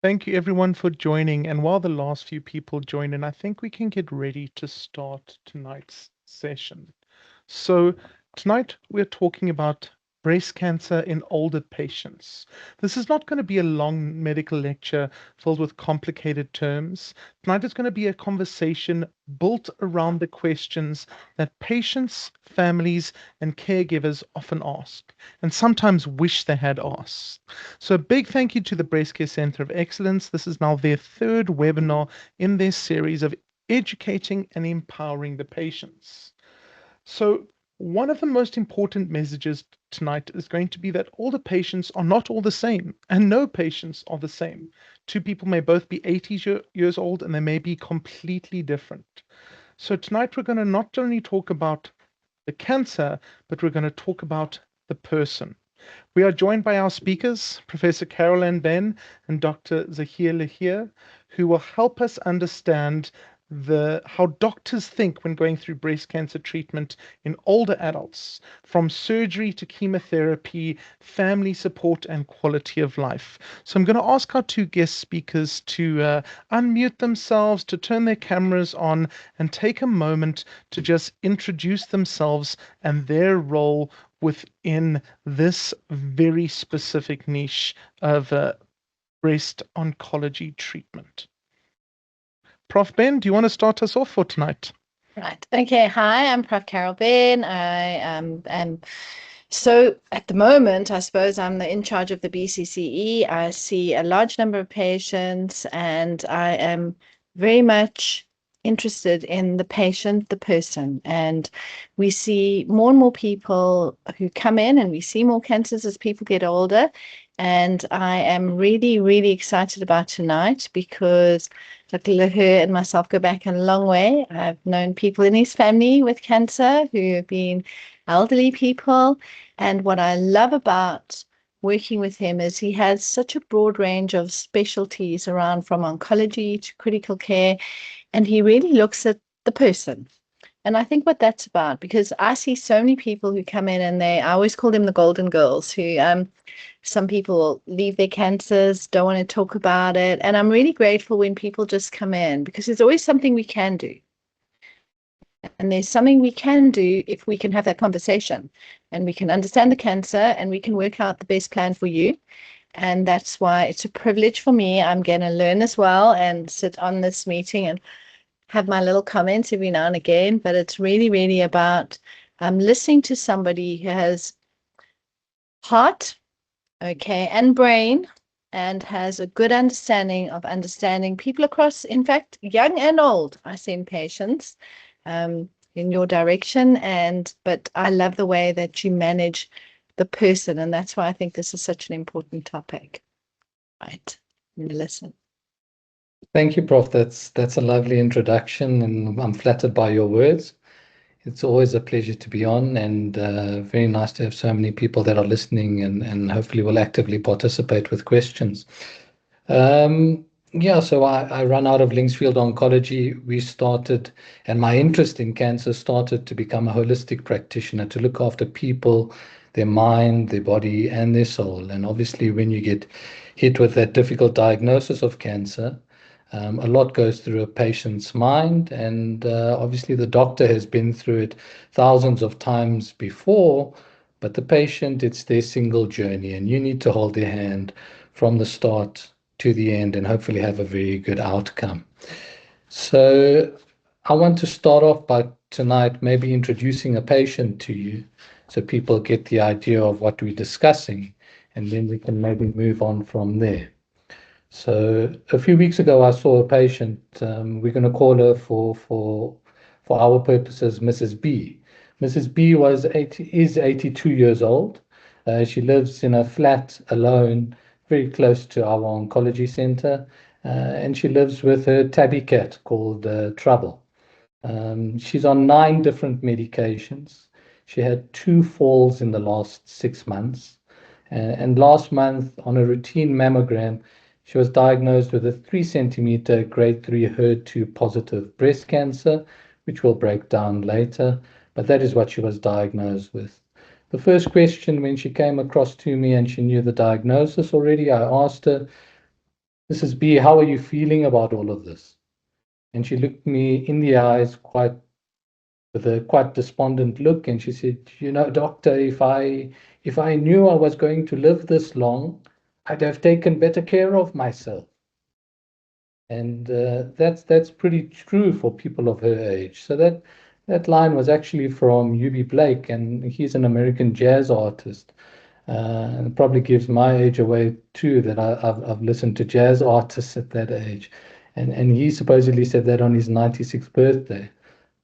Thank you everyone for joining. And while the last few people join in, I think we can get ready to start tonight's session. So tonight we're talking about breast cancer in older patients. This is not going to be a long medical lecture filled with complicated terms. Tonight is going to be a conversation built around the questions that patients, families, and caregivers often ask, and sometimes wish they had asked. So a big thank you to the Breast Care Center of Excellence. This is now their third webinar in this series of educating and empowering the patients. So one of the most important messages tonight is going to be that all the patients are not all the same, and no patients are the same. Two people may both be 80 years old, and they may be completely different. So tonight we're going to not only talk about the cancer, but we're going to talk about the person. We are joined by our speakers, Professor Carol Ann Ben and Dr. Zahir Lahir, who will help us understand how doctors think when going through breast cancer treatment in older adults, from surgery to chemotherapy, family support, and quality of life. So I'm going to ask our two guest speakers to unmute themselves, to turn their cameras on, and take a moment to just introduce themselves and their role within this very specific niche of breast oncology treatment. Prof. Ben, do you want to start us off for tonight? Right. Okay. Hi, I'm Prof. Carol Ben. So at the moment, I suppose I'm in charge of the BCCE. I see a large number of patients, and I am very much interested in the patient, the person. And we see more and more people who come in, and we see more cancers as people get older. And I am really, really excited about tonight because Dr. Lahir and myself go back a long way. I've known people in his family with cancer who have been elderly people. And what I love about working with him is he has such a broad range of specialties around from oncology to critical care. And he really looks at the person. And I think what that's about, because I see so many people who come in and I always call them the golden girls, who some people leave their cancers, don't want to talk about it. And I'm really grateful when people just come in, because there's always something we can do. And there's something we can do if we can have that conversation and we can understand the cancer and we can work out the best plan for you. And that's why it's a privilege for me. I'm going to learn as well and sit on this meeting and have my little comments every now and again. But it's really, really about listening to somebody who has heart, okay, and brain, and has a good understanding people across, in fact, young and old. I send patients in your direction, but I love the way that you manage the person, and that's why I think this is such an important topic. Right, listen. Thank you, Prof. That's a lovely introduction, and I'm flattered by your words. It's always a pleasure to be on, and very nice to have so many people that are listening and hopefully will actively participate with questions. Yeah, so I run out of Linksfield Oncology. We started, and my interest in cancer started to become a holistic practitioner to look after people, their mind, their body, and their soul. And obviously, when you get hit with that difficult diagnosis of cancer, a lot goes through a patient's mind, and obviously the doctor has been through it thousands of times before, but the patient, it's their single journey, and you need to hold their hand from the start to the end and hopefully have a very good outcome. So I want to start off by tonight maybe introducing a patient to you so people get the idea of what we're discussing, and then we can maybe move on from there. So a few weeks ago, I saw a patient. We're going to call her for our purposes, Mrs. B. Mrs. B is 82 years old. She lives in a flat alone, very close to our oncology center, and she lives with her tabby cat called Trouble. She's on 9 different medications. She had 2 falls in the last 6 months, and last month on a routine mammogram, she was diagnosed with a 3 centimeter grade 3 HER2 positive breast cancer, which we'll break down later, but that is what she was diagnosed with. The first question when she came across to me and she knew the diagnosis already, I asked her, Mrs. B, how are you feeling about all of this? And she looked me in the eyes with a quite despondent look, and she said, you know, doctor, if I knew I was going to live this long, I'd have taken better care of myself. And that's pretty true for people of her age. So that line was actually from UB Blake, and he's an American jazz artist. And probably gives my age away too, that I've listened to jazz artists at that age. And he supposedly said that on his 96th birthday.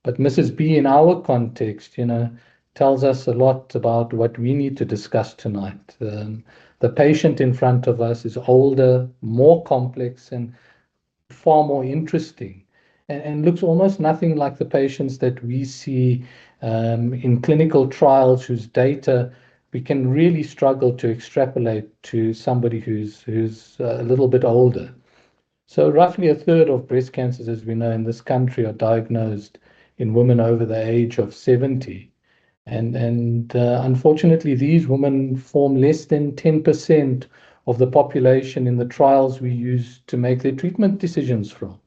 But Mrs. B, in our context, you know, tells us a lot about what we need to discuss tonight. The patient in front of us is older, more complex, and far more interesting, and looks almost nothing like the patients that we see in clinical trials whose data we can really struggle to extrapolate to somebody who's a little bit older. So roughly a third of breast cancers, as we know in this country, are diagnosed in women over the age of 70. And unfortunately, these women form less than 10% of the population in the trials we use to make their treatment decisions from.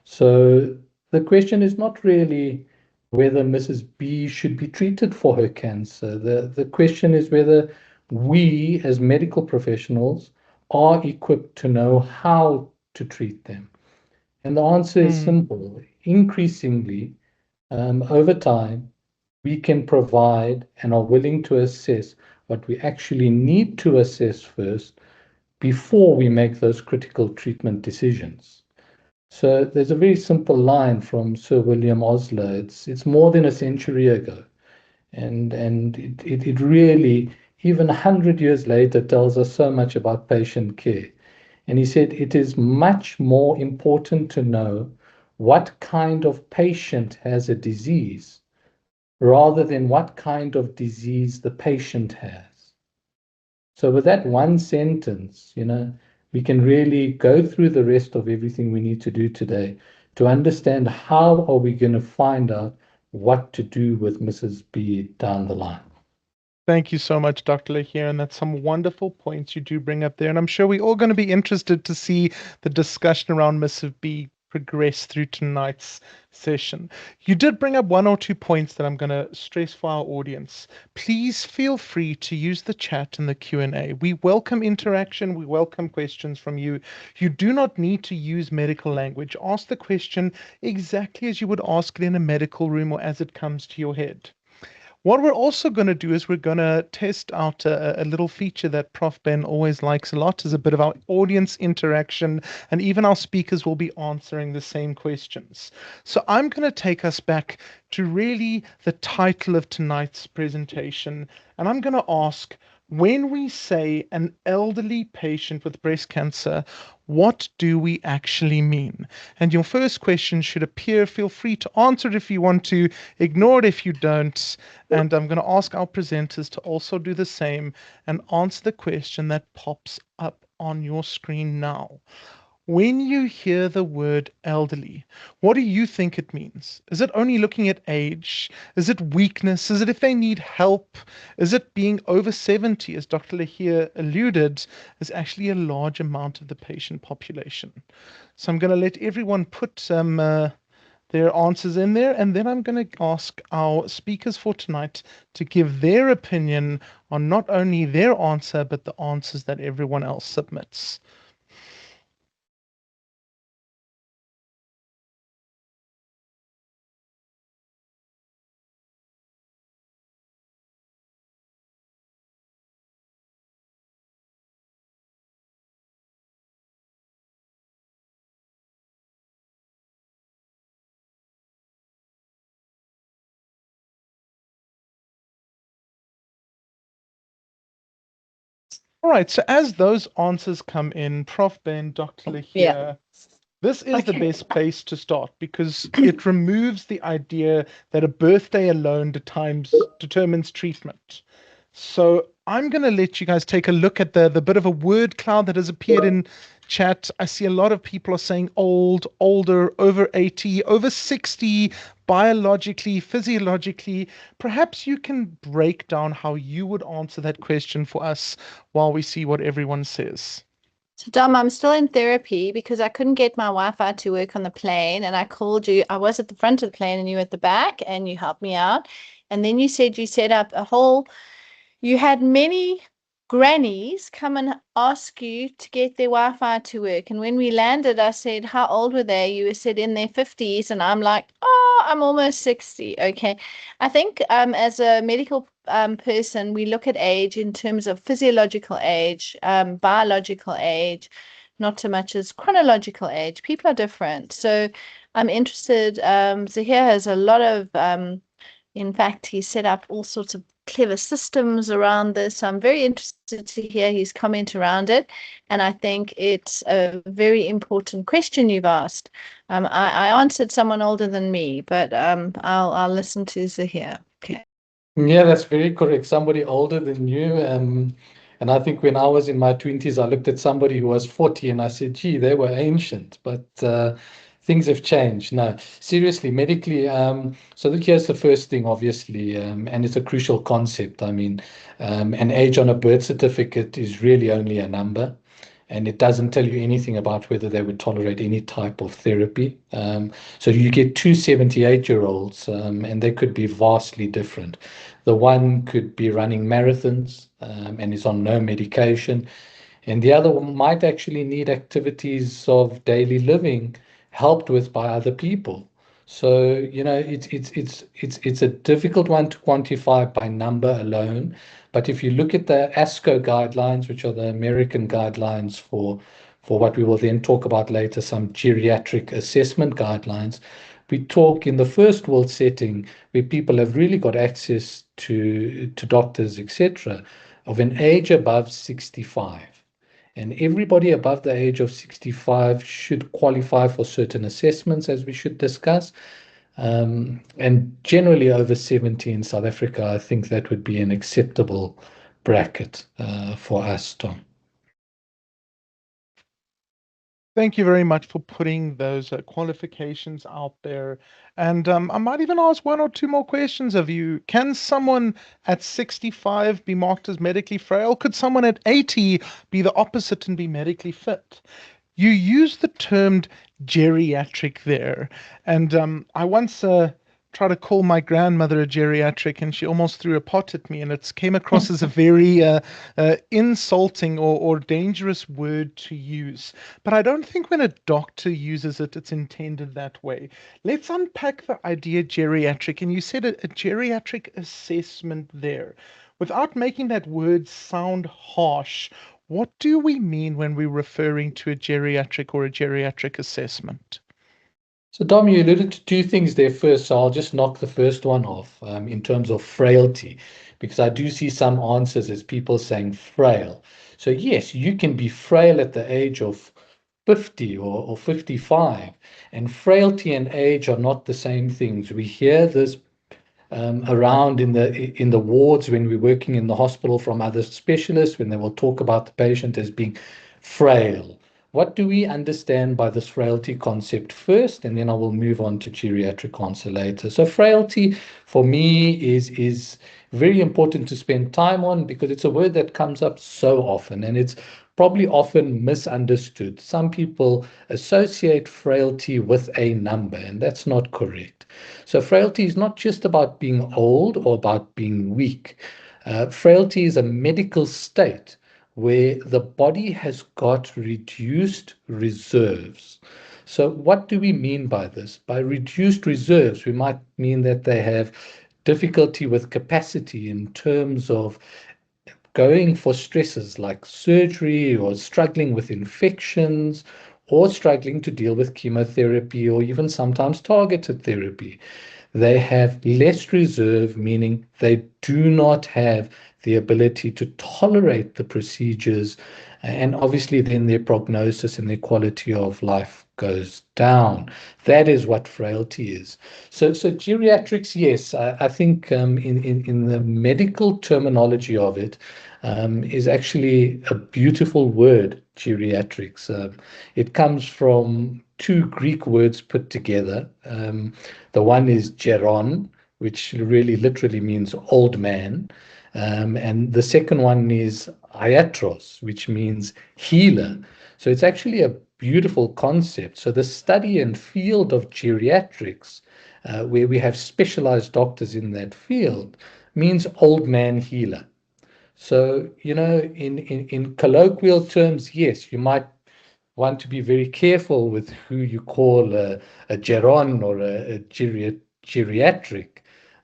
So the question is not really whether Mrs. B should be treated for her cancer. The question is whether we, as medical professionals, are equipped to know how to treat them. And the answer is simple. Increasingly, over time, we can provide and are willing to assess what we actually need to assess first before we make those critical treatment decisions. So there's a very simple line from Sir William Osler. It's more than a century ago, and it really, even 100 years later, tells us so much about patient care. And he said it is much more important to know what kind of patient has a disease rather than what kind of disease the patient has. So with that one sentence, you know, we can really go through the rest of everything we need to do today to understand how are we going to find out what to do with Mrs. B down the line. Thank you so much, Dr. Lahir, and that's some wonderful points you do bring up there. And I'm sure we're all going to be interested to see the discussion around Mrs. B progress through tonight's session. You did bring up one or two points that I'm going to stress for our audience. Please feel free to use the chat and the Q&A. We welcome interaction. We welcome questions from you. You do not need to use medical language. Ask the question exactly as you would ask it in a medical room or as it comes to your head. What we're also going to do is we're going to test out a little feature that Prof. Ben always likes a lot, is a bit of our audience interaction, and even our speakers will be answering the same questions. So I'm going to take us back to really the title of tonight's presentation, and I'm going to ask, when we say an elderly patient with breast cancer, what do we actually mean? And your first question should appear. Feel free to answer it if you want to, ignore it if you don't. And I'm going to ask our presenters to also do the same and answer the question that pops up on your screen now. When you hear the word elderly, what do you think it means? Is it only looking at age? Is it weakness? Is it if they need help? Is it being over 70, as Dr. Lahir alluded, is actually a large amount of the patient population? So I'm going to let everyone put their answers in there, and then I'm going to ask our speakers for tonight to give their opinion on not only their answer, but the answers that everyone else submits. All right, so as those answers come in, Prof. Ben, Dr. Lahir, this is the best place to start because it removes the idea that a birthday alone determines treatment. So I'm going to let you guys take a look at the bit of a word cloud that has appeared in chat. I see a lot of people are saying old, older, over 80, over 60, biologically, physiologically. Perhaps you can break down how you would answer that question for us while we see what everyone says. So, Dom, I'm still in therapy because I couldn't get my Wi-Fi to work on the plane. And I called you. I was at the front of the plane and you were at the back and you helped me out. And then you said you set up a whole, you had many grannies come and ask you to get their Wi-Fi to work. And when we landed, I said, how old were they? You said in their 50s. And I'm like, oh, I'm almost 60. Okay. I think as a medical person, we look at age in terms of physiological age, biological age, not so much as chronological age. People are different. So I'm interested. Zahir has a lot of in fact, he set up all sorts of clever systems around this. So I'm very interested to hear his comment around it. And I think it's a very important question you've asked. I answered someone older than me, but I'll listen to Zahir. Okay. Yeah, that's very correct. Somebody older than you. And I think when I was in my 20s, I looked at somebody who was 40 and I said, gee, they were ancient. But things have changed. No, seriously, medically. So here's the first thing, obviously, and it's a crucial concept. I mean, an age on a birth certificate is really only a number. And it doesn't tell you anything about whether they would tolerate any type of therapy. So you get two 78-year-olds, and they could be vastly different. The one could be running marathons and is on no medication, and the other one might actually need activities of daily living helped with by other people. So, it's a difficult one to quantify by number alone. But if you look at the ASCO guidelines, which are the American guidelines for what we will then talk about later, some geriatric assessment guidelines, we talk in the first world setting where people have really got access to doctors, etc., of an age above 65. And everybody above the age of 65 should qualify for certain assessments, as we should discuss. And generally over 70 in South Africa, I think that would be an acceptable bracket for us, Tom. Thank you very much for putting those qualifications out there. And I might even ask one or two more questions of you. Can someone at 65 be marked as medically frail? Could someone at 80 be the opposite and be medically fit? You used the term geriatric there. And I once tried to call my grandmother a geriatric, and she almost threw a pot at me. And it came across as a very insulting or dangerous word to use. But I don't think when a doctor uses it, it's intended that way. Let's unpack the idea geriatric. And you said a geriatric assessment there. Without making that word sound harsh, what do we mean when we're referring to a geriatric or a geriatric assessment? So, Dom, you alluded to two things there first, so I'll just knock the first one off in terms of frailty, because I do see some answers as people saying frail. So, yes, you can be frail at the age of 50 or 55, and frailty and age are not the same things. We hear this around in the wards when we're working in the hospital from other specialists when they will talk about the patient as being frail. What do we understand by this frailty concept first, and then I will move on to geriatric answer later. So frailty for me is very important to spend time on because it's a word that comes up so often and it's probably often misunderstood. Some people associate frailty with a number, and that's not correct. So frailty is not just about being old or about being weak. Frailty is a medical state where the body has got reduced reserves. So what do we mean by this? By reduced reserves, we might mean that they have difficulty with capacity in terms of going for stresses like surgery or struggling with infections or struggling to deal with chemotherapy or even sometimes targeted therapy. They have less reserve, meaning they do not have the ability to tolerate the procedures, and obviously then their prognosis and their quality of life goes down. That is what frailty is. So geriatrics, yes, I think in the medical terminology of it, is actually a beautiful word, geriatrics. It comes from two Greek words put together. The one is geron, which really literally means old man, And the second one is iatros, which means healer. So it's actually a beautiful concept. So the study and field of geriatrics, where we have specialized doctors in that field, means old man healer. So, in colloquial terms, yes, you might want to be very careful with who you call a geron or a geriatric.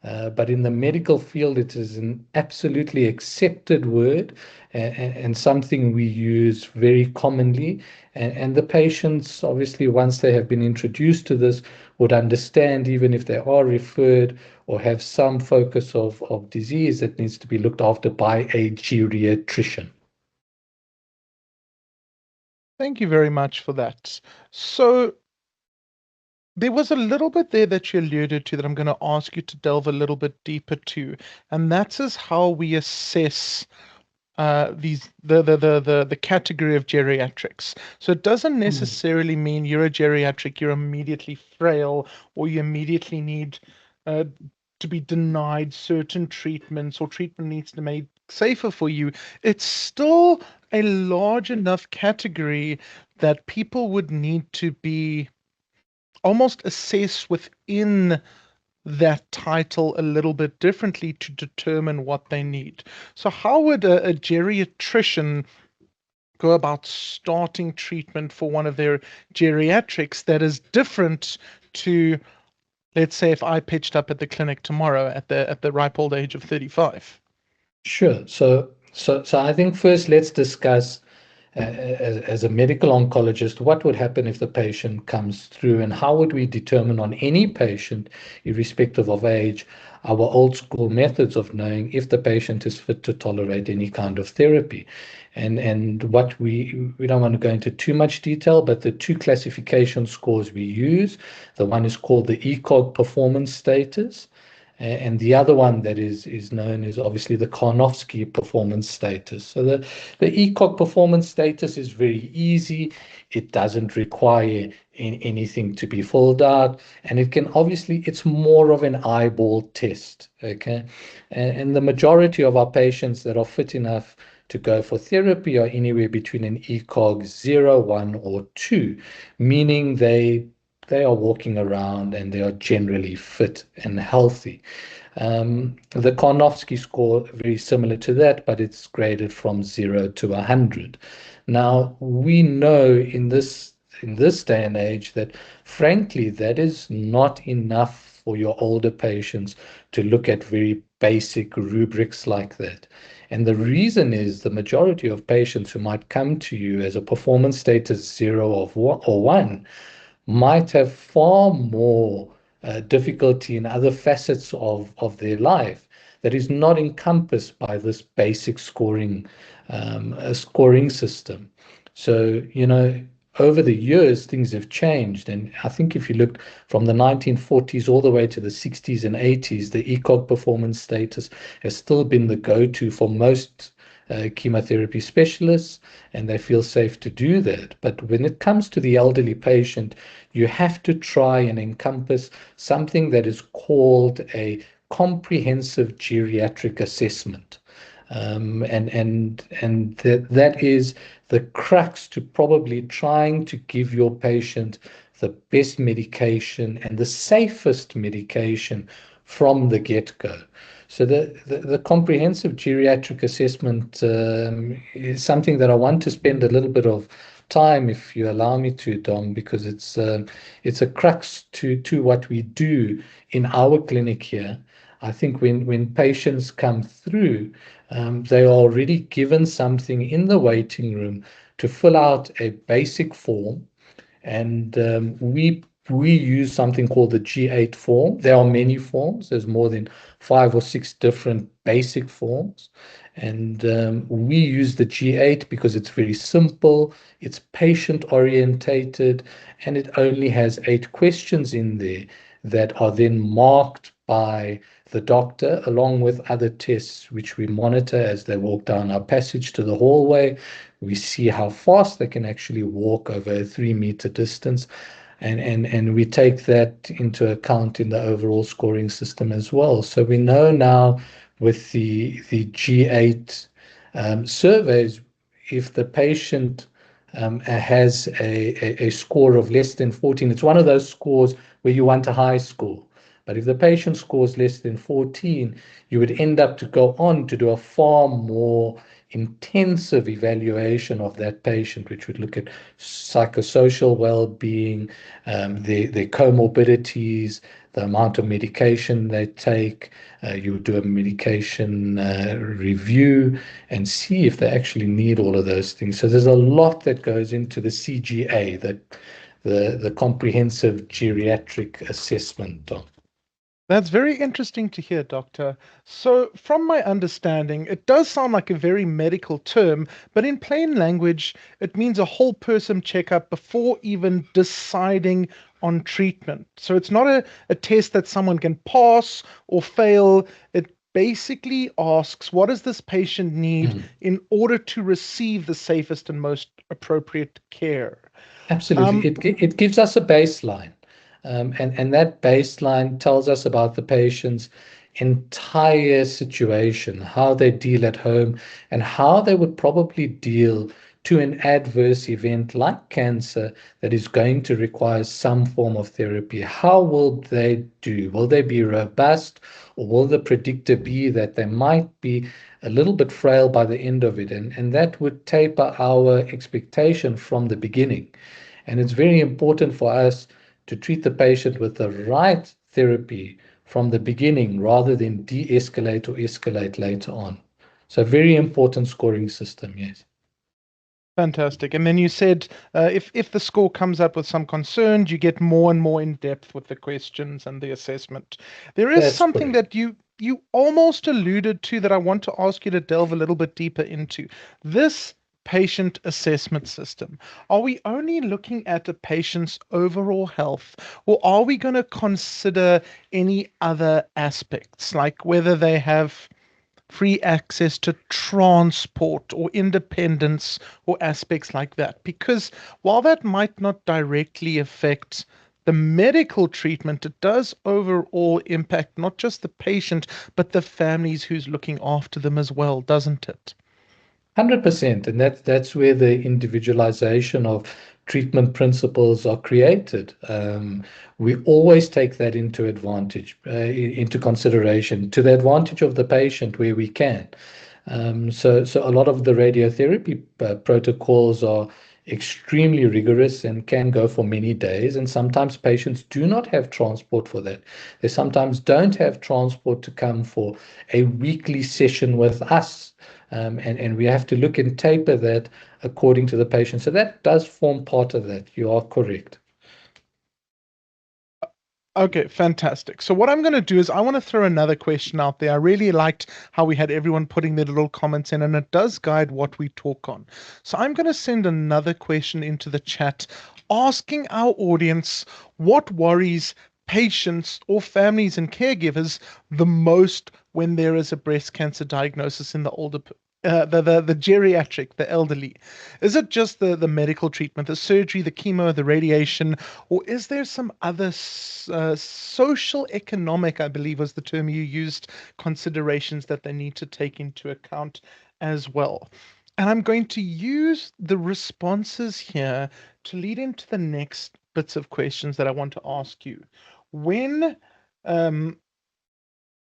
But in the medical field, it is an absolutely accepted word and something we use very commonly. And the patients, obviously, once they have been introduced to this, would understand, even if they are referred or have some focus of disease that needs to be looked after by a geriatrician. Thank you very much for that. So there was a little bit there that you alluded to that I'm going to ask you to delve a little bit deeper to, and that's is how we assess the category of geriatrics. So it doesn't necessarily mean you're a geriatric, you're immediately frail, or you immediately need uh, to be denied certain treatments, or treatment needs to be made safer for you. It's still a large enough category that people would need to be almost assessed within that title a little bit differently to determine what they need. So, how would a geriatrician go about starting treatment for one of their geriatrics that is different to, let's say, if I pitched up at the clinic tomorrow at the ripe old age of 35? Sure. So I think first let's discuss as a medical oncologist, what would happen if the patient comes through, and how would we determine on any patient, irrespective of age, our old school methods of knowing if the patient is fit to tolerate any kind of therapy. And what we don't want to go into too much detail, but the two classification scores we use, the one is called the ECOG performance status, and the other one that is known is obviously the Karnofsky performance status. So the ECOG performance status is very easy. It doesn't require anything to be filled out, and it can obviously, it's more of an eyeball test. Okay, and the majority of our patients that are fit enough to go for therapy are anywhere between an ECOG 0, 1, or 2, meaning they are walking around and they are generally fit and healthy. The Karnofsky score, very similar to that, but it's graded from 0 to 100. Now, we know in this day and age that, frankly, that is not enough for your older patients to look at very basic rubrics like that. And the reason is the majority of patients who might come to you as a performance status 0 or 1 might have far more difficulty in other facets of their life that is not encompassed by this basic scoring system. So, over the years, things have changed. And I think if you look from the 1940s all the way to the 60s and 80s, the ECOG performance status has still been the go-to for most chemotherapy specialists, and they feel safe to do that. But when it comes to the elderly patient, you have to try and encompass something that is called a comprehensive geriatric assessment. And that is the crux to probably trying to give your patient the best medication and the safest medication from the get-go. So the comprehensive geriatric assessment is something that I want to spend a little bit of time, if you allow me to, Dom, because it's a crux to what we do in our clinic here. I think when patients come through, they are already given something in the waiting room to fill out a basic form, and we use something called the G8 form. There are many forms. There's more than 5 or 6 different basic forms. And we use the G8 because it's very simple, it's patient orientated, and it only has 8 questions in there that are then marked by the doctor, along with other tests which we monitor as they walk down our passage to the hallway. We see how fast they can actually walk over a 3-meter distance. And we take that into account in the overall scoring system as well. So we know now with the G8 surveys, if the patient has a score of less than 14, it's one of those scores where you want a high score. But if the patient scores less than 14, you would end up to go on to do a far more intensive evaluation of that patient, which would look at psychosocial well-being, their comorbidities, the amount of medication they take. You would do a medication review and see if they actually need all of those things. So there's a lot that goes into the CGA, the comprehensive geriatric assessment. That's very interesting to hear, Doctor. So, from my understanding, it does sound like a very medical term, but in plain language, it means a whole person checkup before even deciding on treatment. So, it's not a test that someone can pass or fail. It basically asks, what does this patient need in order to receive the safest and most appropriate care? Absolutely. It gives us a baseline. And that baseline tells us about the patient's entire situation, how they deal at home, and how they would probably deal to an adverse event like cancer that is going to require some form of therapy. How will they do? Will they be robust, or will the predictor be that they might be a little bit frail by the end of it? And that would taper our expectation from the beginning. And it's very important for us to treat the patient with the right therapy from the beginning rather than de-escalate or escalate later on. So very important scoring system, yes. Fantastic. And then you said if the score comes up with some concerns, you get more and more in depth with the questions and the assessment. There is That's something correct. that you almost alluded to that I want to ask you to delve a little bit deeper into. This patient assessment system. Are we only looking at a patient's overall health, or are we going to consider any other aspects, like whether they have free access to transport or independence or aspects like that? Because while that might not directly affect the medical treatment, it does overall impact not just the patient, but the families who's looking after them as well, doesn't it? 100%. And that's where the individualization of treatment principles are created. We always take that into consideration, to the advantage of the patient where we can. So a lot of the radiotherapy protocols are extremely rigorous and can go for many days. And sometimes patients do not have transport for that. They sometimes don't have transport to come for a weekly session with us. And we have to look and taper that according to the patient. So that does form part of that. You are correct. Okay, fantastic. So what I'm going to do is I want to throw another question out there. I really liked how we had everyone putting their little comments in, and it does guide what we talk on. So I'm going to send another question into the chat asking our audience what worries patients or families and caregivers the most when there is a breast cancer diagnosis in the the geriatric, the elderly. Is it just the medical treatment, the surgery, the chemo, the radiation, or is there some other social economic, I believe was the term you used, considerations that they need to take into account as well? And I'm going to use the responses here to lead into the next bits of questions that I want to ask you. When um,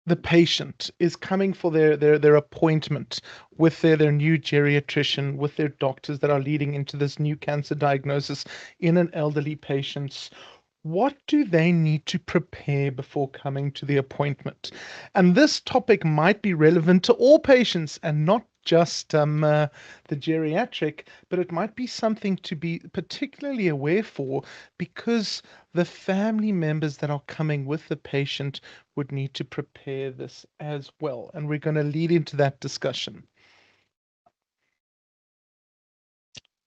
the patient is coming for their appointment with their new geriatrician, with their doctors that are leading into this new cancer diagnosis in an elderly patient, what do they need to prepare before coming to the appointment? And this topic might be relevant to all patients and not just the geriatric, but it might be something to be particularly aware for because the family members that are coming with the patient would need to prepare this as well. And we're going to lead into that discussion.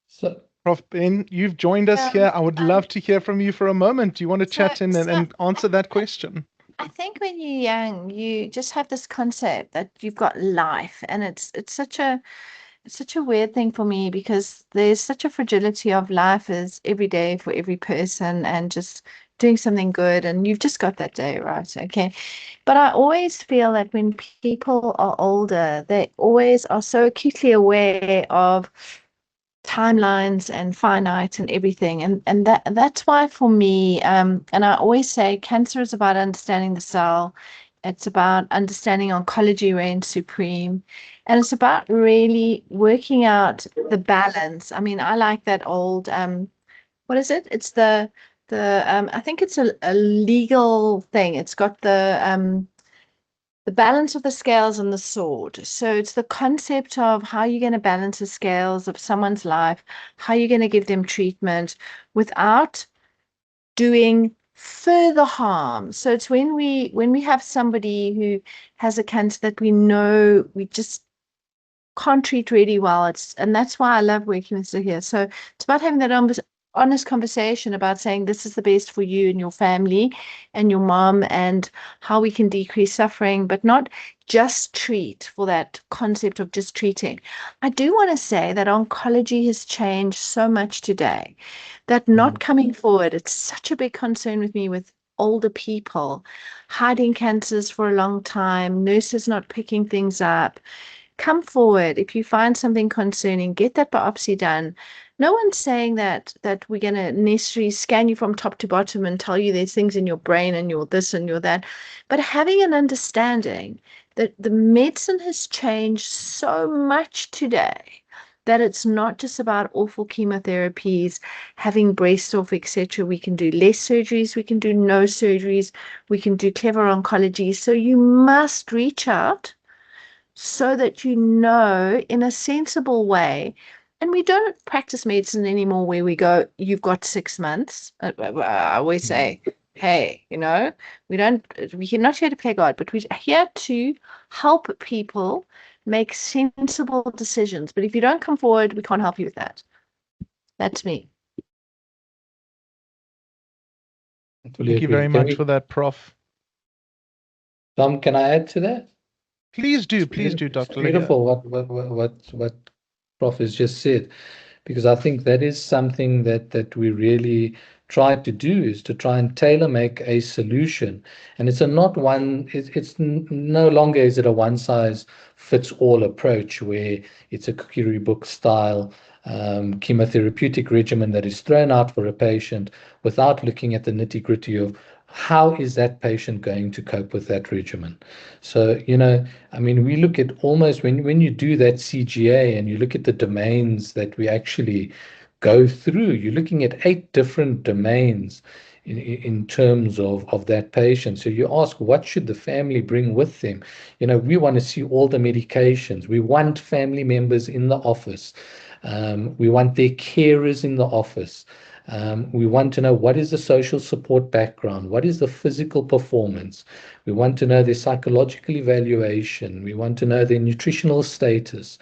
So Prof. Ben, you've joined us here. I would love to hear from you for a moment. Do you want to chat in and answer that question? I think when you're young, you just have this concept that you've got life, and it's such a weird thing for me because there's such a fragility of life is every day for every person, and just doing something good and you've just got that day, right? Okay. But I always feel that when people are older, they always are so acutely aware of timelines and finite and everything. And that's why for me, and I always say cancer is about understanding the cell. It's about understanding oncology reigns supreme. And it's about really working out the balance. I mean, I like that old what is it? It's the I think it's a legal thing. It's got the balance of the scales and the sword. So it's the concept of how you're going to balance the scales of someone's life, how you're going to give them treatment without doing further harm. So it's when we have somebody who has a cancer that we know we just can't treat really well. And that's why I love working with Zahir. So it's about having that honest conversation about saying this is the best for you and your family and your mom and how we can decrease suffering, but not just treat for that concept of just treating. I do want to say that oncology has changed so much today that not coming forward, it's such a big concern with me with older people hiding cancers for a long time, nurses not picking things up. Come forward. If you find something concerning, get that biopsy done. No one's saying that we're going to necessarily scan you from top to bottom and tell you there's things in your brain and you're this and you're that. But having an understanding that the medicine has changed so much today that it's not just about awful chemotherapies, having breast off, etc. We can do less surgeries. We can do no surgeries. We can do clever oncology. So you must reach out so that you know in a sensible way. And we don't practice medicine anymore where we go, you've got 6 months. I always say, hey, we're not here to play God, but we're here to help people make sensible decisions. But if you don't come forward, we can't help you with that. That's me. Thank you very much for that, Prof. Tom, can I add to that? Please do, Dr. Beautiful what Prof has just said, because I think that is something that we really try to do, is to try and tailor make a solution. And it's no longer is it a one size fits all approach where it's a cookery book style chemotherapeutic regimen that is thrown out for a patient without looking at the nitty gritty of how is that patient going to cope with that regimen. So, I mean, we look at almost when you do that CGA and you look at the domains that we actually go through, you're looking at 8 different domains in terms of that patient. So you ask, what should the family bring with them? We want to see all the medications. We want family members in the office. We want their carers in the office. We want to know what is the social support background, what is the physical performance. We want to know their psychological evaluation. We want to know their nutritional status.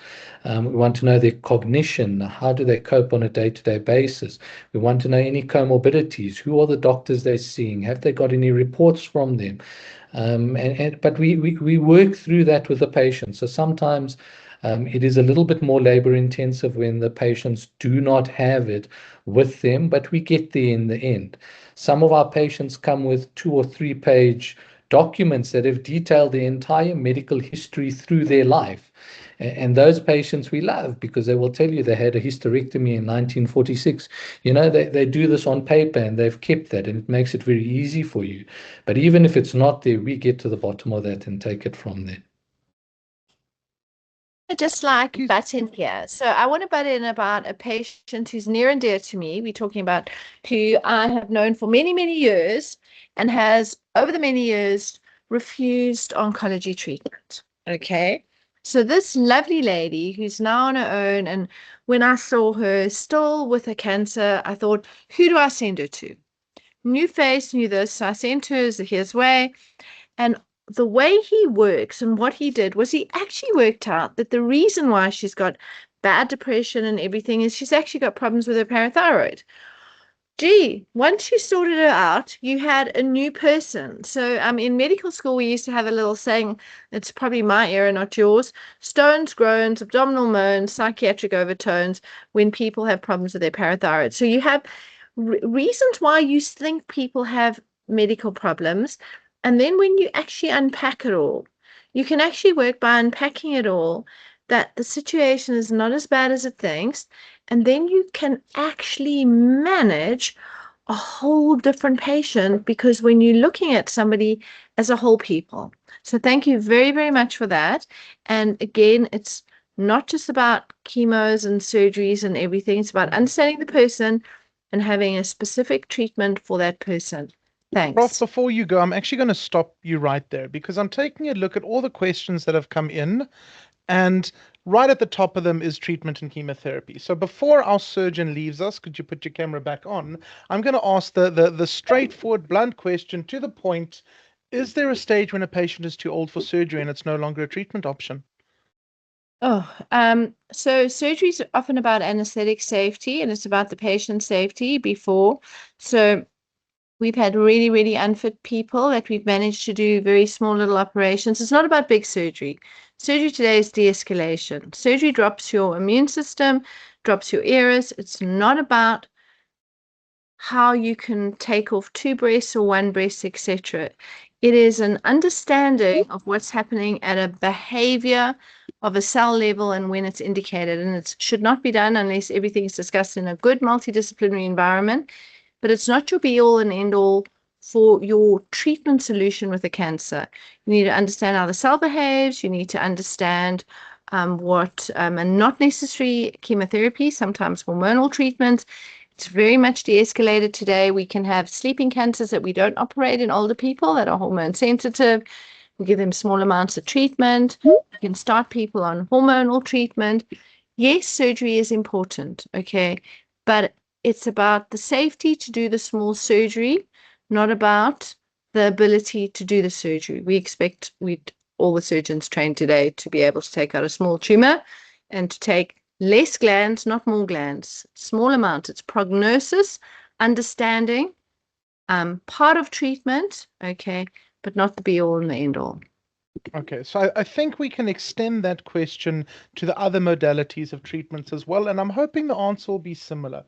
We want to know their cognition. How do they cope on a day-to-day basis? We want to know any comorbidities. Who are the doctors they're seeing? Have they got any reports from them? But we work through that with the patient. So sometimes it is a little bit more labor intensive when the patients do not have it with them, but we get there in the end. Some of our patients come with 2 or 3 page documents that have detailed the entire medical history through their life. And those patients we love because they will tell you they had a hysterectomy in 1946. They do this on paper and they've kept that, and it makes it very easy for you. But even if it's not there, we get to the bottom of that and take it from there. Just like butt in here. So I want to butt in about a patient who's near and dear to me. We're talking about who I have known for many, many years and has, over the many years, refused oncology treatment. Okay. So this lovely lady who's now on her own, and when I saw her still with a cancer, I thought, who do I send her to? New face, new this. So I sent her Zahir's way. And the way he works and what he did was he actually worked out that the reason why she's got bad depression and everything is she's actually got problems with her parathyroid. Gee, once you sorted her out, you had a new person. So in medical school, we used to have a little saying, it's probably my era, not yours, stones, groans, abdominal moans, psychiatric overtones when people have problems with their parathyroid. So you have reasons why you think people have medical problems. And then when you actually unpack it all, you can actually work by unpacking it all that the situation is not as bad as it thinks. And then you can actually manage a whole different patient because when you're looking at somebody as a whole people. So thank you very, very much for that. And again, it's not just about chemos and surgeries and everything. It's about understanding the person and having a specific treatment for that person. Prof, Thanks. before you go, I'm actually going to stop you right there because I'm taking a look at all the questions that have come in, and right at the top of them is treatment and chemotherapy. So before our surgeon leaves us, could you put your camera back on? I'm going to ask the straightforward, blunt question to the point. Is there a stage when a patient is too old for surgery and it's no longer a treatment option? So surgery is often about anesthetic safety and it's about the patient safety before. So we've had really, really unfit people that we've managed to do very small little operations. It's not about big surgery. Surgery today is de-escalation. Surgery drops your immune system, drops your eras. It's not about how you can take off 2 breasts or 1 breast, etc. It is an understanding of what's happening at a behavior of a cell level and when it's indicated. And it should not be done unless everything is discussed in a good multidisciplinary environment. But it's not your be all and end all for your treatment solution with a cancer. You need to understand how the cell behaves. You need to understand and not necessary chemotherapy, sometimes hormonal treatments. It's very much de-escalated today. We can have sleeping cancers that we don't operate in older people that are hormone sensitive. We give them small amounts of treatment. We can start people on hormonal treatment. Yes, surgery is important, okay, but it's about the safety to do the small surgery, not about the ability to do the surgery. We expect all the surgeons trained today to be able to take out a small tumor and to take less glands, not more glands, small amounts. It's prognosis, understanding, part of treatment, okay, but not the be all and the end all. Okay, so I think we can extend that question to the other modalities of treatments as well, and I'm hoping the answer will be similar.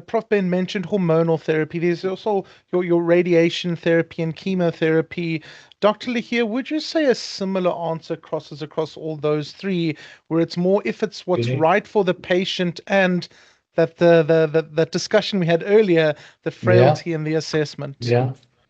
Prof. Ben mentioned hormonal therapy. There's also your radiation therapy and chemotherapy. Dr. Lahir, would you say a similar answer crosses across all those three, where it's more if it's what's right for the patient and that the discussion we had earlier, the frailty and the assessment?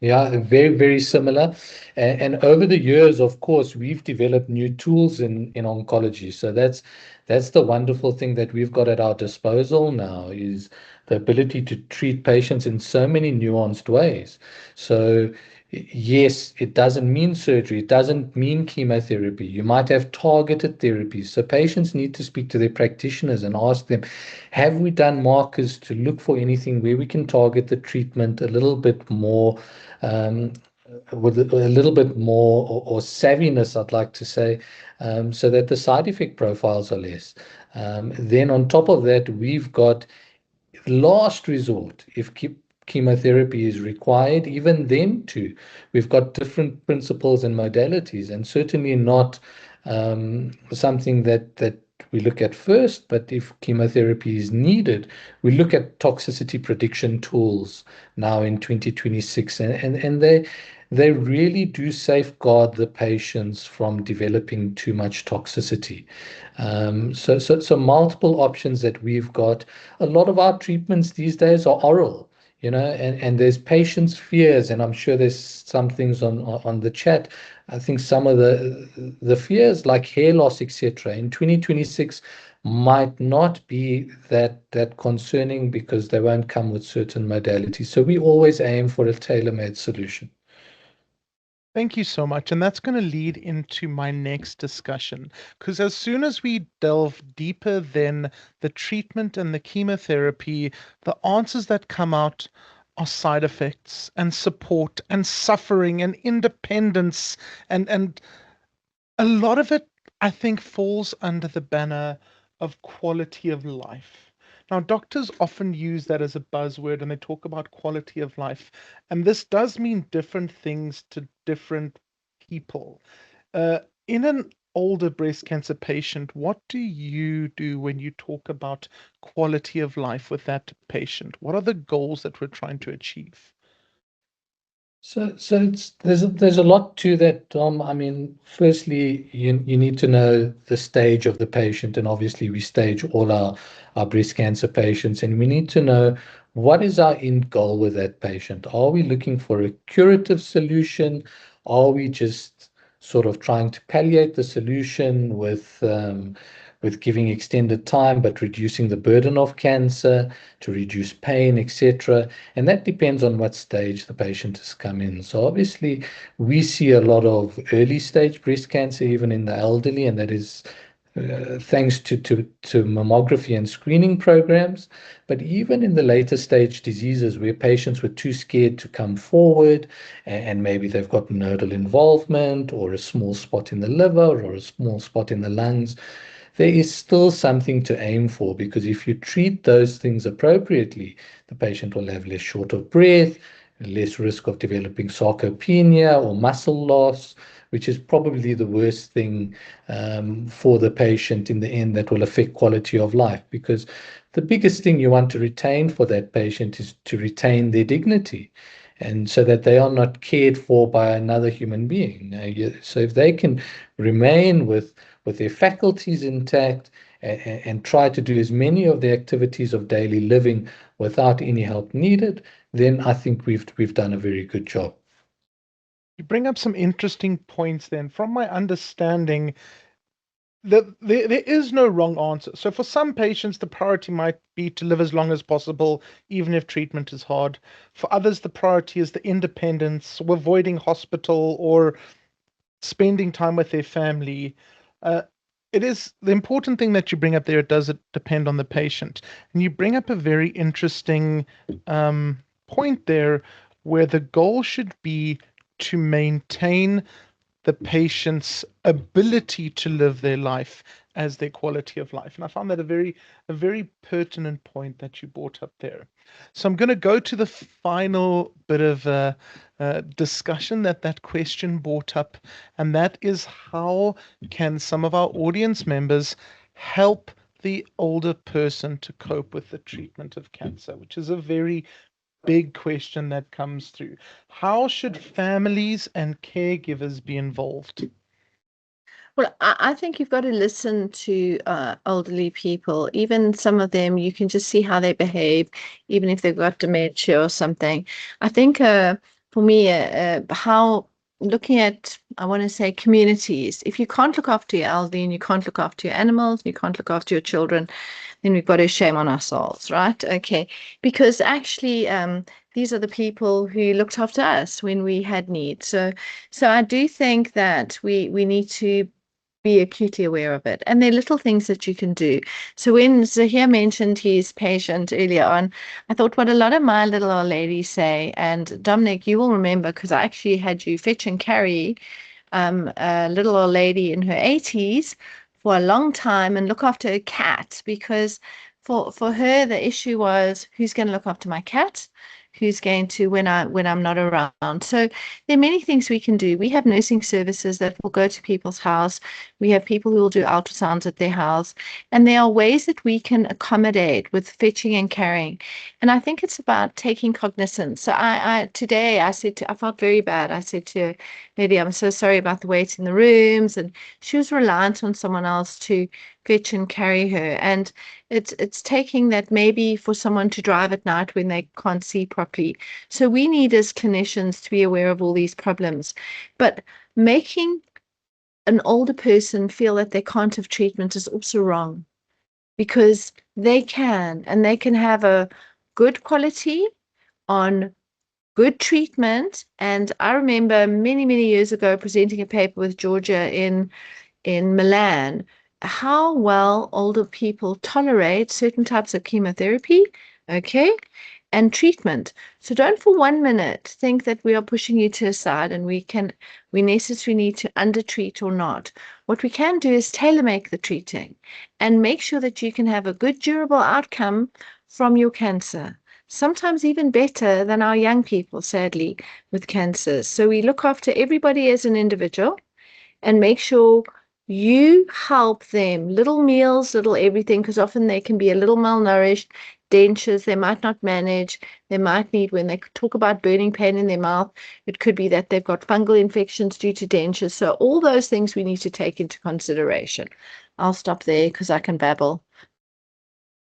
Yeah, very, very similar. And over the years, of course, we've developed new tools in oncology. So that's the wonderful thing that we've got at our disposal now is the ability to treat patients in so many nuanced ways. So yes, it doesn't mean surgery. It doesn't mean chemotherapy. You might have targeted therapies. So patients need to speak to their practitioners and ask them, have we done markers to look for anything where we can target the treatment a little bit more, with a little bit more or savviness, I'd like to say, so that the side effect profiles are less. Then on top of that, we've got last resort, if chemotherapy is required, even then too, we've got different principles and modalities, and certainly not something that we look at first, but if chemotherapy is needed, we look at toxicity prediction tools now in 2026, and they really do safeguard the patients from developing too much toxicity. So multiple options that we've got. A lot of our treatments these days are oral, and there's patients' fears, and I'm sure there's some things on the chat. I think some of the fears like hair loss, etc., in 2026 might not be that concerning because they won't come with certain modalities. So we always aim for a tailor-made solution. Thank you so much. And that's going to lead into my next discussion. Because as soon as we delve deeper than the treatment and the chemotherapy, the answers that come out are side effects and support and suffering and independence. And a lot of it, I think, falls under the banner of quality of life. Now, doctors often use that as a buzzword and they talk about quality of life. And this does mean different things to different people. In an older breast cancer patient, what do you do when you talk about quality of life with that patient? What are the goals that we're trying to achieve? So there's a lot to that, Tom. I mean, firstly, you need to know the stage of the patient, and obviously we stage all our breast cancer patients, and we need to know what is our end goal with that patient. Are we looking for a curative solution? Are we just sort of trying to palliate the solution with giving extended time, but reducing the burden of cancer to reduce pain, etc.? And that depends on what stage the patient has come in. So obviously, we see a lot of early stage breast cancer, even in the elderly, and that is thanks to mammography and screening programs. But even in the later stage diseases where patients were too scared to come forward, and maybe they've got nodal involvement or a small spot in the liver or a small spot in the lungs, there is still something to aim for, because if you treat those things appropriately, the patient will have less short of breath, less risk of developing sarcopenia or muscle loss, which is probably the worst thing for the patient in the end, that will affect quality of life. Because the biggest thing you want to retain for that patient is to retain their dignity, and so that they are not cared for by another human being. So if they can remain with their faculties intact, and try to do as many of the activities of daily living without any help needed, then I think we've done a very good job. You bring up some interesting points then. From my understanding, there is no wrong answer. So for some patients, the priority might be to live as long as possible, even if treatment is hard. For others, the priority is the independence, avoiding hospital, or spending time with their family. Uh, it is the important thing that you bring up there. It does depend on the patient, and you bring up a very interesting point there, where the goal should be to maintain the patient's ability to live their life as their quality of life. And I found that a very pertinent point that you brought up there. So I'm going to go to the final bit of discussion that question brought up, and that is, how can some of our audience members help the older person to cope with the treatment of cancer, which is a very big question that comes through. How should families and caregivers be involved? Well, I think you've got to listen to elderly people. Even some of them, you can just see how they behave, even if they've got dementia or something. I think for me, how looking at, I want to say, communities. If you can't look after your elderly and you can't look after your animals, and you can't look after your children, then we've got to shame on ourselves, right? Okay, because actually, these are the people who looked after us when we had needs. So I do think that we need to be acutely aware of it. And there are little things that you can do. So when Zahir mentioned his patient earlier on, I thought what a lot of my little old ladies say, and Dominic, you will remember, because I actually had you fetch and carry a little old lady in her 80s for a long time and look after a cat, because for her the issue was, who's going to look after my cat? Who's going to, when I'm not around? So there are many things we can do. We have nursing services that will go to people's house. We have people who will do ultrasounds at their house, and there are ways that we can accommodate with fetching and carrying. And I think it's about taking cognizance. So I today I felt very bad. I said to her, "Lady, I'm so sorry about the wait in the rooms," and she was reliant on someone else to fetch and carry her. And it's taking that, maybe for someone to drive at night when they can't see properly. So we need, as clinicians, to be aware of all these problems. But making an older person feel that they can't have treatment is also wrong, because they can, and they can have a good quality on good treatment. And I remember many, many years ago presenting a paper with Georgia in Milan, how well older people tolerate certain types of chemotherapy, okay, and treatment. So don't for 1 minute think that we are pushing you to a side and we necessarily need to undertreat or not. What we can do is tailor make the treating and make sure that you can have a good, durable outcome from your cancer. Sometimes even better than our young people, sadly, with cancer. So we look after everybody as an individual and make sure You help them, little meals, little everything, because often they can be a little malnourished, dentures, they might not manage, they might need, when they talk about burning pain in their mouth, it could be that they've got fungal infections due to dentures. So all those things we need to take into consideration. I'll stop there because I can babble.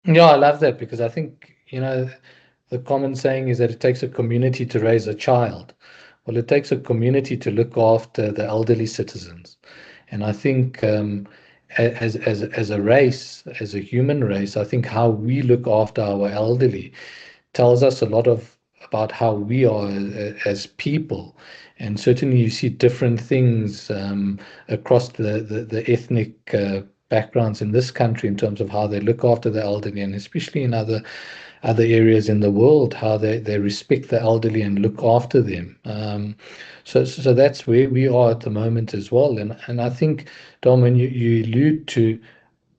Yeah, I love that because I think, the common saying is that it takes a community to raise a child. Well, it takes a community to look after the elderly citizens. And I think as a race, as a human race, I think how we look after our elderly tells us a lot of about how we are as people. And certainly you see different things across the ethnic backgrounds in this country in terms of how they look after the elderly, and especially in other areas in the world, how they respect the elderly and look after them. So that's where we are at the moment as well. And I think, Dom, when you allude to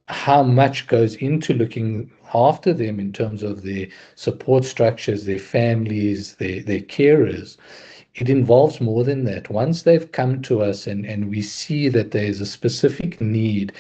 how much goes into looking after them in terms of their support structures, their families, their carers, it involves more than that. Once they've come to us and we see that there is a specific need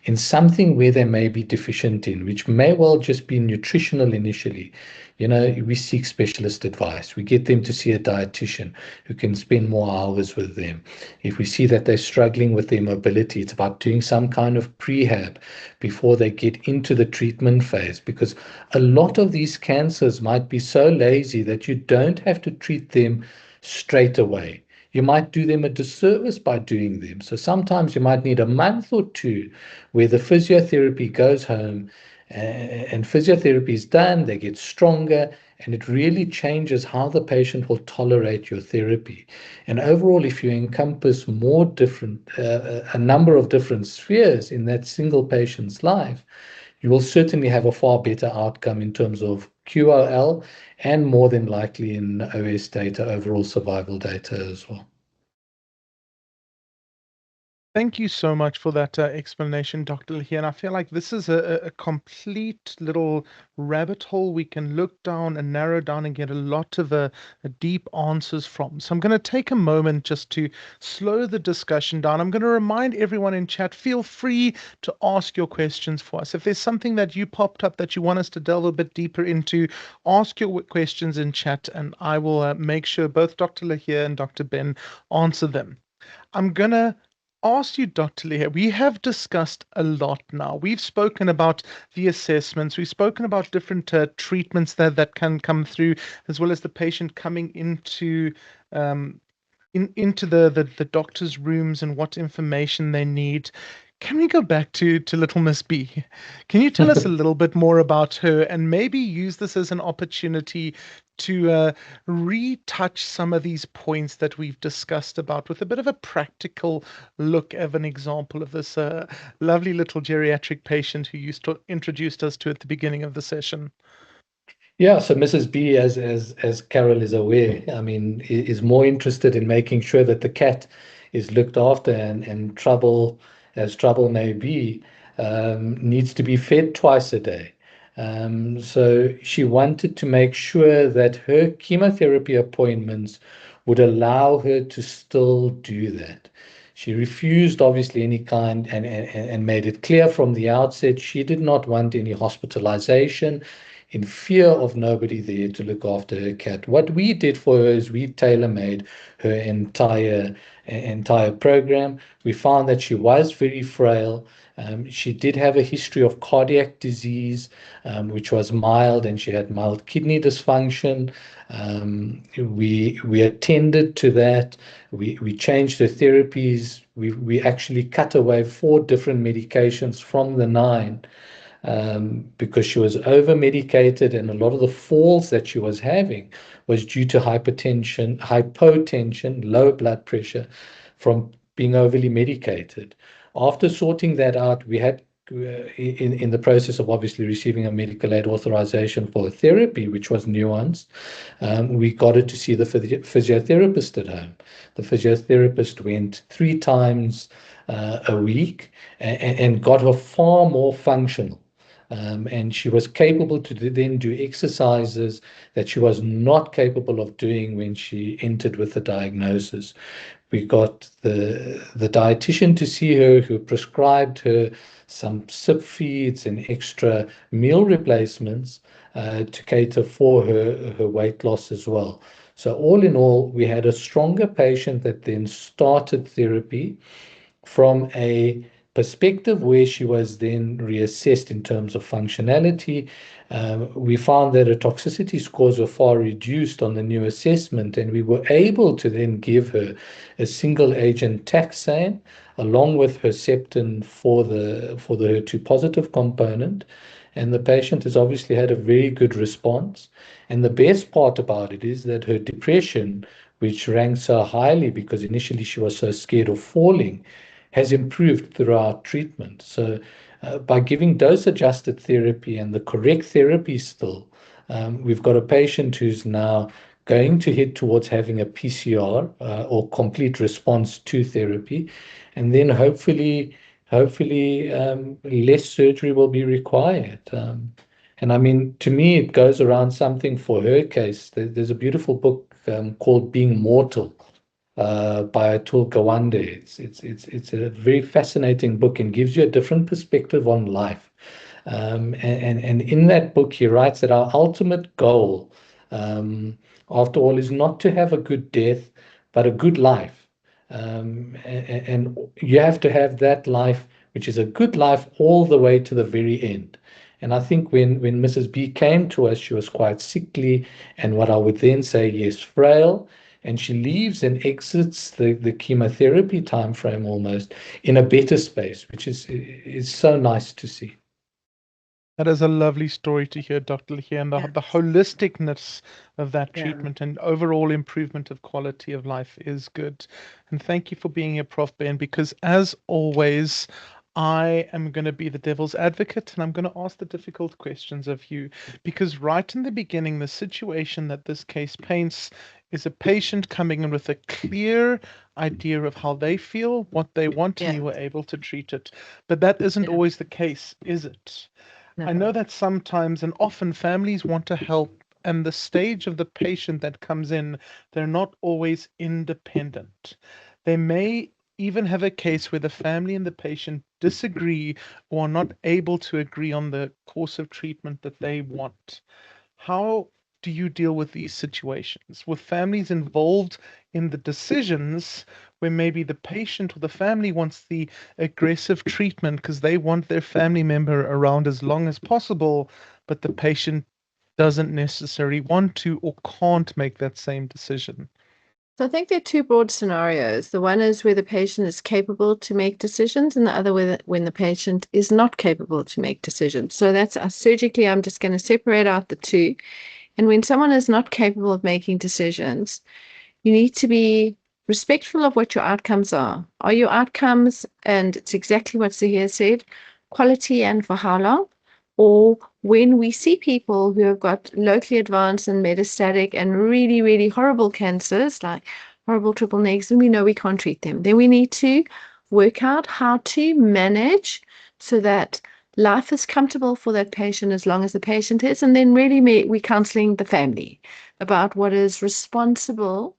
in something where they may be deficient in, which may well just be nutritional initially, we seek specialist advice. We get them to see a dietitian who can spend more hours with them. If we see that they're struggling with their mobility, it's about doing some kind of prehab before they get into the treatment phase, because a lot of these cancers might be so lazy that you don't have to treat them straight away. You might do them a disservice by doing them. So sometimes you might need a month or two where the physiotherapy goes home and physiotherapy is done, they get stronger, and it really changes how the patient will tolerate your therapy. And overall, if you encompass more different, a number of different spheres in that single patient's life, you will certainly have a far better outcome in terms of QOL and more than likely in OS data, overall survival data as well. Thank you so much for that explanation, Dr. Lahir. And I feel like this is a complete little rabbit hole we can look down and narrow down and get a lot of deep answers from. So I'm going to take a moment just to slow the discussion down. I'm going to remind everyone in chat, feel free to ask your questions for us. If there's something that you popped up that you want us to delve a bit deeper into, ask your questions in chat and I will make sure both Dr. Lahir and Dr. Ben answer them. I'm going to ask you, Dr. Leah, we have discussed a lot now. We've spoken about the assessments, we've spoken about different treatments that can come through, as well as the patient coming into into the doctor's rooms and what information they need. Can we go back to little Miss B? Can you tell us a little bit more about her and maybe use this as an opportunity to retouch some of these points that we've discussed about with a bit of a practical look of an example of this lovely little geriatric patient who introduced us to at the beginning of the session? Yeah, so Mrs. B, as Carol is aware, I mean, is more interested in making sure that the cat is looked after, and trouble, as trouble may be, needs to be fed twice a day. So she wanted to make sure that her chemotherapy appointments would allow her to still do that. She refused, obviously, any kind and made it clear from the outset she did not want any hospitalization in fear of nobody there to look after her cat. What we did for her is we tailor-made her entire program. We found that she was very frail. She did have a history of cardiac disease, which was mild, and she had mild kidney dysfunction. We attended to that. We changed her therapies. We actually cut away 4 different medications from the 9 because she was over medicated, and a lot of the falls that she was having was due to hypotension, low blood pressure from being overly medicated. After sorting that out, we had in the process of obviously receiving a medical aid authorization for therapy, which was nuanced, we got her to see the physiotherapist at home. The physiotherapist went 3 times a week and got her far more functional. And she was capable to then do exercises that she was not capable of doing when she entered with the diagnosis. We got the dietitian to see her, who prescribed her some SIP feeds and extra meal replacements to cater for her weight loss as well. So all in all, we had a stronger patient that then started therapy from a perspective where she was then reassessed in terms of functionality. We found that her toxicity scores were far reduced on the new assessment, and we were able to then give her a single agent taxane along with Herceptin for the HER2 positive component. And the patient has obviously had a very good response. And the best part about it is that her depression, which ranks so highly because initially she was so scared of falling, has improved throughout treatment. So by giving dose-adjusted therapy and the correct therapy still, we've got a patient who's now going to head towards having a PCR or complete response to therapy. And then hopefully, less surgery will be required. And I mean, to me, it goes around something for her case. There's a beautiful book called Being Mortal by Atul Gawande. It's a very fascinating book and gives you a different perspective on life. And in that book, he writes that our ultimate goal, after all, is not to have a good death, but a good life. And you have to have that life, which is a good life, all the way to the very end. And I think when Mrs. B came to us, she was quite sickly, and what I would then say, yes, frail, and she leaves and exits the chemotherapy time frame almost in a better space, which is so nice to see. That is a lovely story to hear, Dr. Lehia, and the holisticness of that treatment and overall improvement of quality of life is good. And thank you for being here, Prof. Ben, because as always, I am going to be the devil's advocate and I'm going to ask the difficult questions of you. Because right in the beginning, the situation that this case paints is a patient coming in with a clear idea of how they feel, what they want, and you were able to treat it. But that isn't always the case, is it? I know that sometimes and often families want to help, and the stage of the patient that comes in, they're not always independent. They may even have a case where the family and the patient disagree or are not able to agree on the course of treatment that they want. How do you deal with these situations with families involved in the decisions where maybe the patient or the family wants the aggressive treatment because they want their family member around as long as possible, but the patient doesn't necessarily want to or can't make that same decision? So I think there are two broad scenarios. The one is where the patient is capable to make decisions, and the other when the patient is not capable to make decisions. So that's surgically, I'm just going to separate out the two. And when someone is not capable of making decisions, you need to be respectful of what your outcomes are. Are your outcomes, and it's exactly what Zahir said, quality and for how long? Or when we see people who have got locally advanced and metastatic and really, really horrible cancers, like horrible triple negatives, and we know we can't treat them, then we need to work out how to manage so that life is comfortable for that patient as long as the patient is. And then really we're counseling the family about what is responsible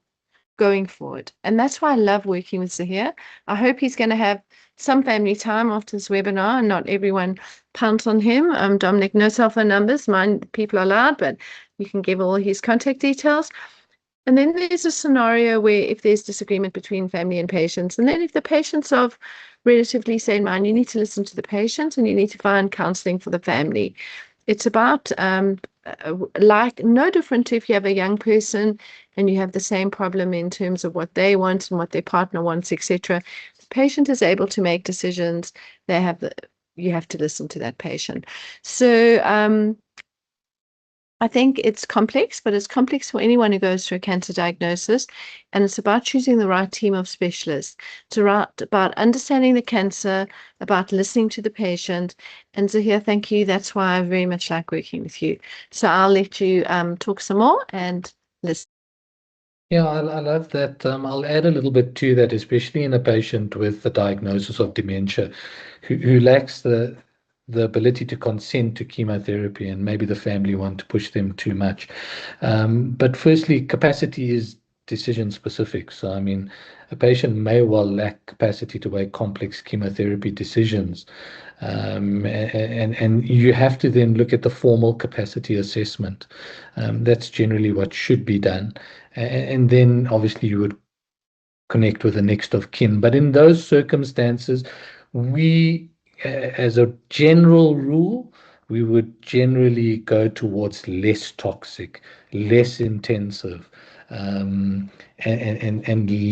going forward. And that's why I love working with Zahir. I hope he's going to have some family time after this webinar and not everyone pounce on him. Dominic, no cell phone numbers. Mine, people are loud, but you can give all his contact details. And then there's a scenario where if there's disagreement between family and patients, and then if the patient's of relatively sane mind, you need to listen to the patient and you need to find counseling for the family. It's about like no different to if you have a young person and you have the same problem in terms of what they want and what their partner wants, etc. The patient is able to make decisions. You have to listen to that patient. So I think it's complex, but it's complex for anyone who goes through a cancer diagnosis. And it's about choosing the right team of specialists. It's about understanding the cancer, about listening to the patient. And Zahir, thank you. That's why I very much like working with you. So I'll let you talk some more and listen. Yeah, I love that. I'll add a little bit to that, especially in a patient with the diagnosis of dementia who lacks the ability to consent to chemotherapy, and maybe the family want to push them too much. But firstly, capacity is decision specific. So, I mean, a patient may well lack capacity to make complex chemotherapy decisions. And you have to then look at the formal capacity assessment. That's generally what should be done. And then obviously you would connect with the next of kin. But in those circumstances, we, as a general rule, we would generally go towards less toxic, less intensive, and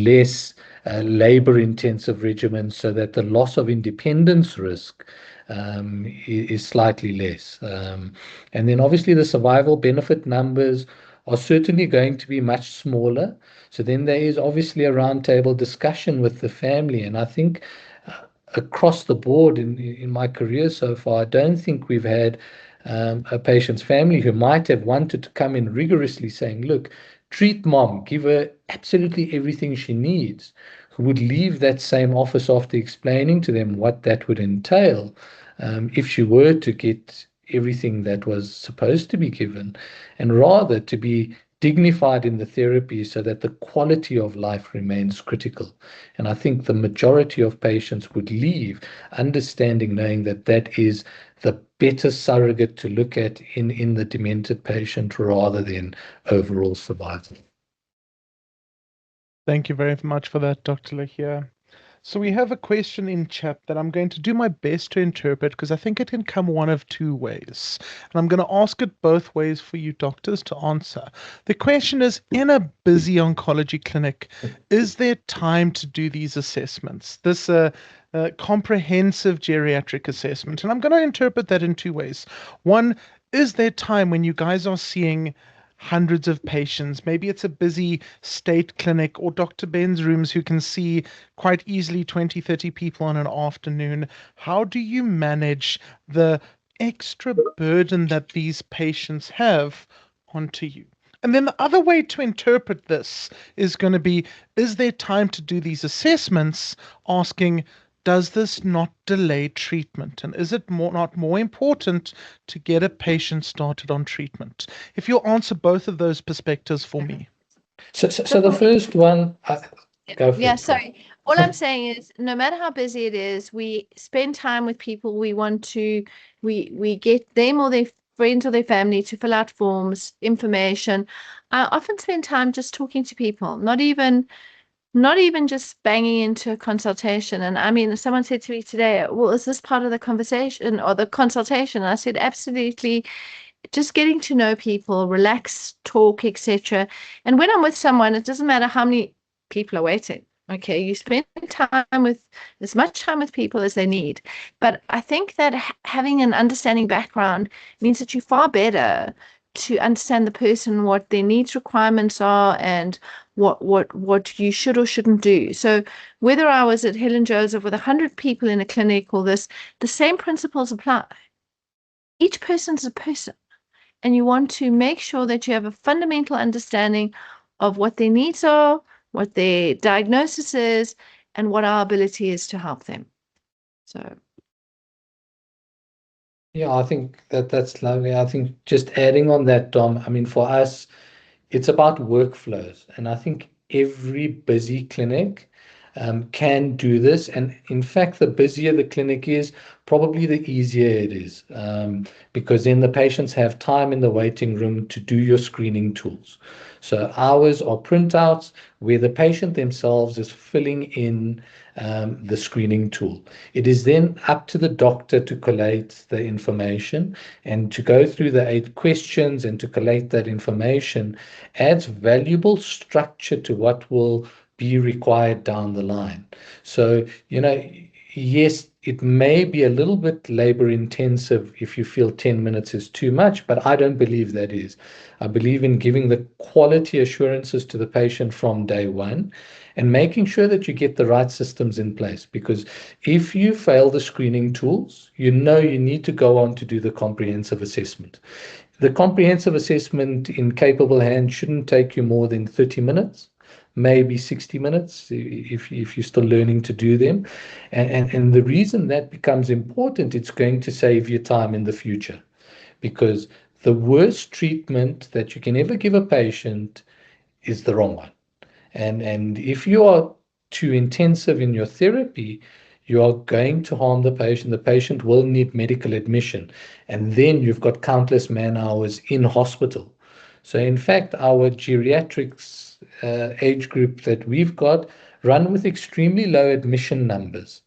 less labor-intensive regimens, so that the loss of independence risk is slightly less. And then obviously the survival benefit numbers are certainly going to be much smaller. So then there is obviously a roundtable discussion with the family. And I think across the board in my career so far, I don't think we've had a patient's family who might have wanted to come in rigorously saying, look, treat mom, give her absolutely everything she needs, who would leave that same office after explaining to them what that would entail if she were to get everything that was supposed to be given, and rather to be dignified in the therapy so that the quality of life remains critical. And I think the majority of patients would leave understanding, knowing that that is the better surrogate to look at in the demented patient rather than overall survival. Thank you very much for that, Dr. Lahir. So we have a question in chat that I'm going to do my best to interpret, because I think it can come one of two ways. And I'm going to ask it both ways for you doctors to answer. The question is, in a busy oncology clinic, is there time to do these assessments? This comprehensive geriatric assessment. And I'm going to interpret that in two ways. One, is there time when you guys are seeing hundreds of patients? Maybe it's a busy state clinic or Dr. Ben's rooms who can see quite easily 20, 30 people on an afternoon. How do you manage the extra burden that these patients have onto you? And then the other way to interpret this is going to be, is there time to do these assessments, asking, does this not delay treatment? And is it not more important to get a patient started on treatment? If you'll answer both of those perspectives for me. So the first one, go for Yeah, it. sorry. All I'm saying is, no matter how busy it is, we spend time with people. We want to, we get them or their friends or their family to fill out forms, information. I often spend time just talking to people, not even just banging into a consultation. And I mean, someone said to me today, well, is this part of the conversation or the consultation? And I said, absolutely. Just getting to know people, relax, talk, etc. And when I'm with someone, it doesn't matter how many people are waiting. Okay, you spend time with as much time with people as they need. But I think that having an understanding background means that you're far better to understand the person, what their needs, requirements are, and what you should or shouldn't do. So whether I was at Helen Joseph with 100 people in a clinic or this, the same principles apply. Each person's a person, and you want to make sure that you have a fundamental understanding of what their needs are, what their diagnosis is, and what our ability is to help them. So Yeah, I think that's lovely. I think just adding on that, Dom, I mean, for us, it's about workflows. And I think every busy clinic can do this. And in fact, the busier the clinic is, probably the easier it is, because then the patients have time in the waiting room to do your screening tools. So ours are printouts where the patient themselves is filling in the screening tool. It is then up to the doctor to collate the information and to go through the 8 questions and to collate that information adds valuable structure to what will be required down the line. So, yes, it may be a little bit labor intensive if you feel 10 minutes is too much, but I don't believe that is. I believe in giving the quality assurances to the patient from day one and making sure that you get the right systems in place. Because if you fail the screening tools, you need to go on to do the comprehensive assessment. The comprehensive assessment in capable hands shouldn't take you more than 30 minutes, maybe 60 minutes if you're still learning to do them. And the reason that becomes important, it's going to save you time in the future, because the worst treatment that you can ever give a patient is the wrong one. And if you are too intensive in your therapy, you are going to harm the patient. The patient will need medical admission, and then you've got countless man hours in hospital. So, in fact, our geriatrics age group that we've got run with extremely low admission numbers,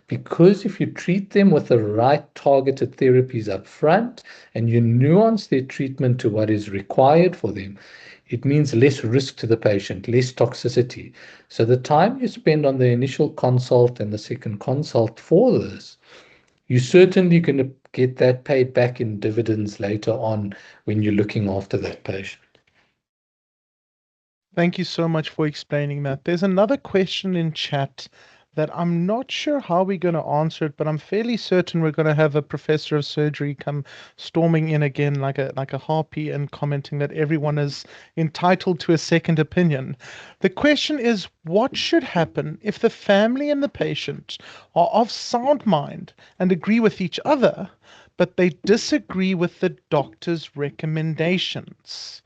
because if you treat them with the right targeted therapies up front and you nuance their treatment to what is required for them, it means less risk to the patient, less toxicity. So the time you spend on the initial consult and the second consult for this, you're certainly going to get that paid back in dividends later on when you're looking after that patient. Thank you so much for explaining that. There's another question in chat that I'm not sure how we're going to answer it, but I'm fairly certain we're going to have a professor of surgery come storming in again like a harpy and commenting that everyone is entitled to a second opinion. The question is, what should happen if the family and the patient are of sound mind and agree with each other, but they disagree with the doctor's recommendations?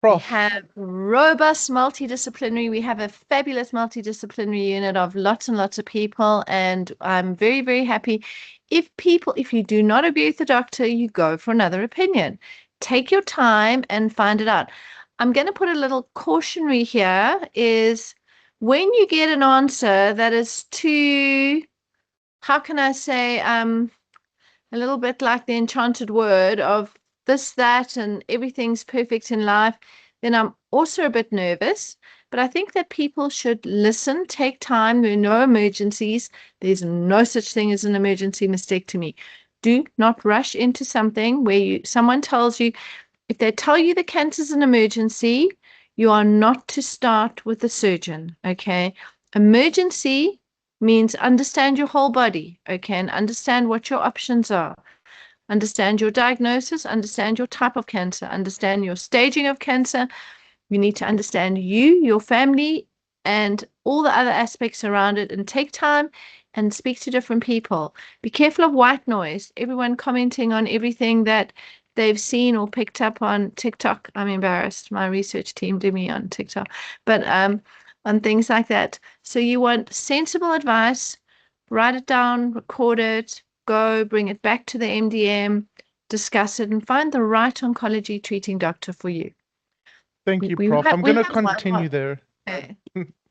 We Prof. have robust multidisciplinary. We have a fabulous multidisciplinary unit of lots and lots of people, and I'm very, very happy. If you do not agree with the doctor, you go for another opinion. Take your time and find it out. I'm going to put a little cautionary here is when you get an answer that is too, how can I say, a little bit like the enchanted word of this, that, and everything's perfect in life, then I'm also a bit nervous. But I think that people should listen, take time. There are no emergencies. There's no such thing as an emergency mastectomy. Do not rush into something where someone tells you, if they tell you the cancer is an emergency, you are not to start with the surgeon, okay? Emergency means understand your whole body, okay, and understand what your options are. Understand your diagnosis, understand your type of cancer, understand your staging of cancer. You need to understand you, your family, and all the other aspects around it, and take time and speak to different people. Be careful of white noise, everyone commenting on everything that they've seen or picked up on TikTok. I'm embarrassed. My research team did me on TikTok, but on things like that. So you want sensible advice, write it down, record it, go bring it back to the MDM, discuss it, and find the right oncology treating doctor for you. Thank you, Prof. I'm going to continue there. Okay.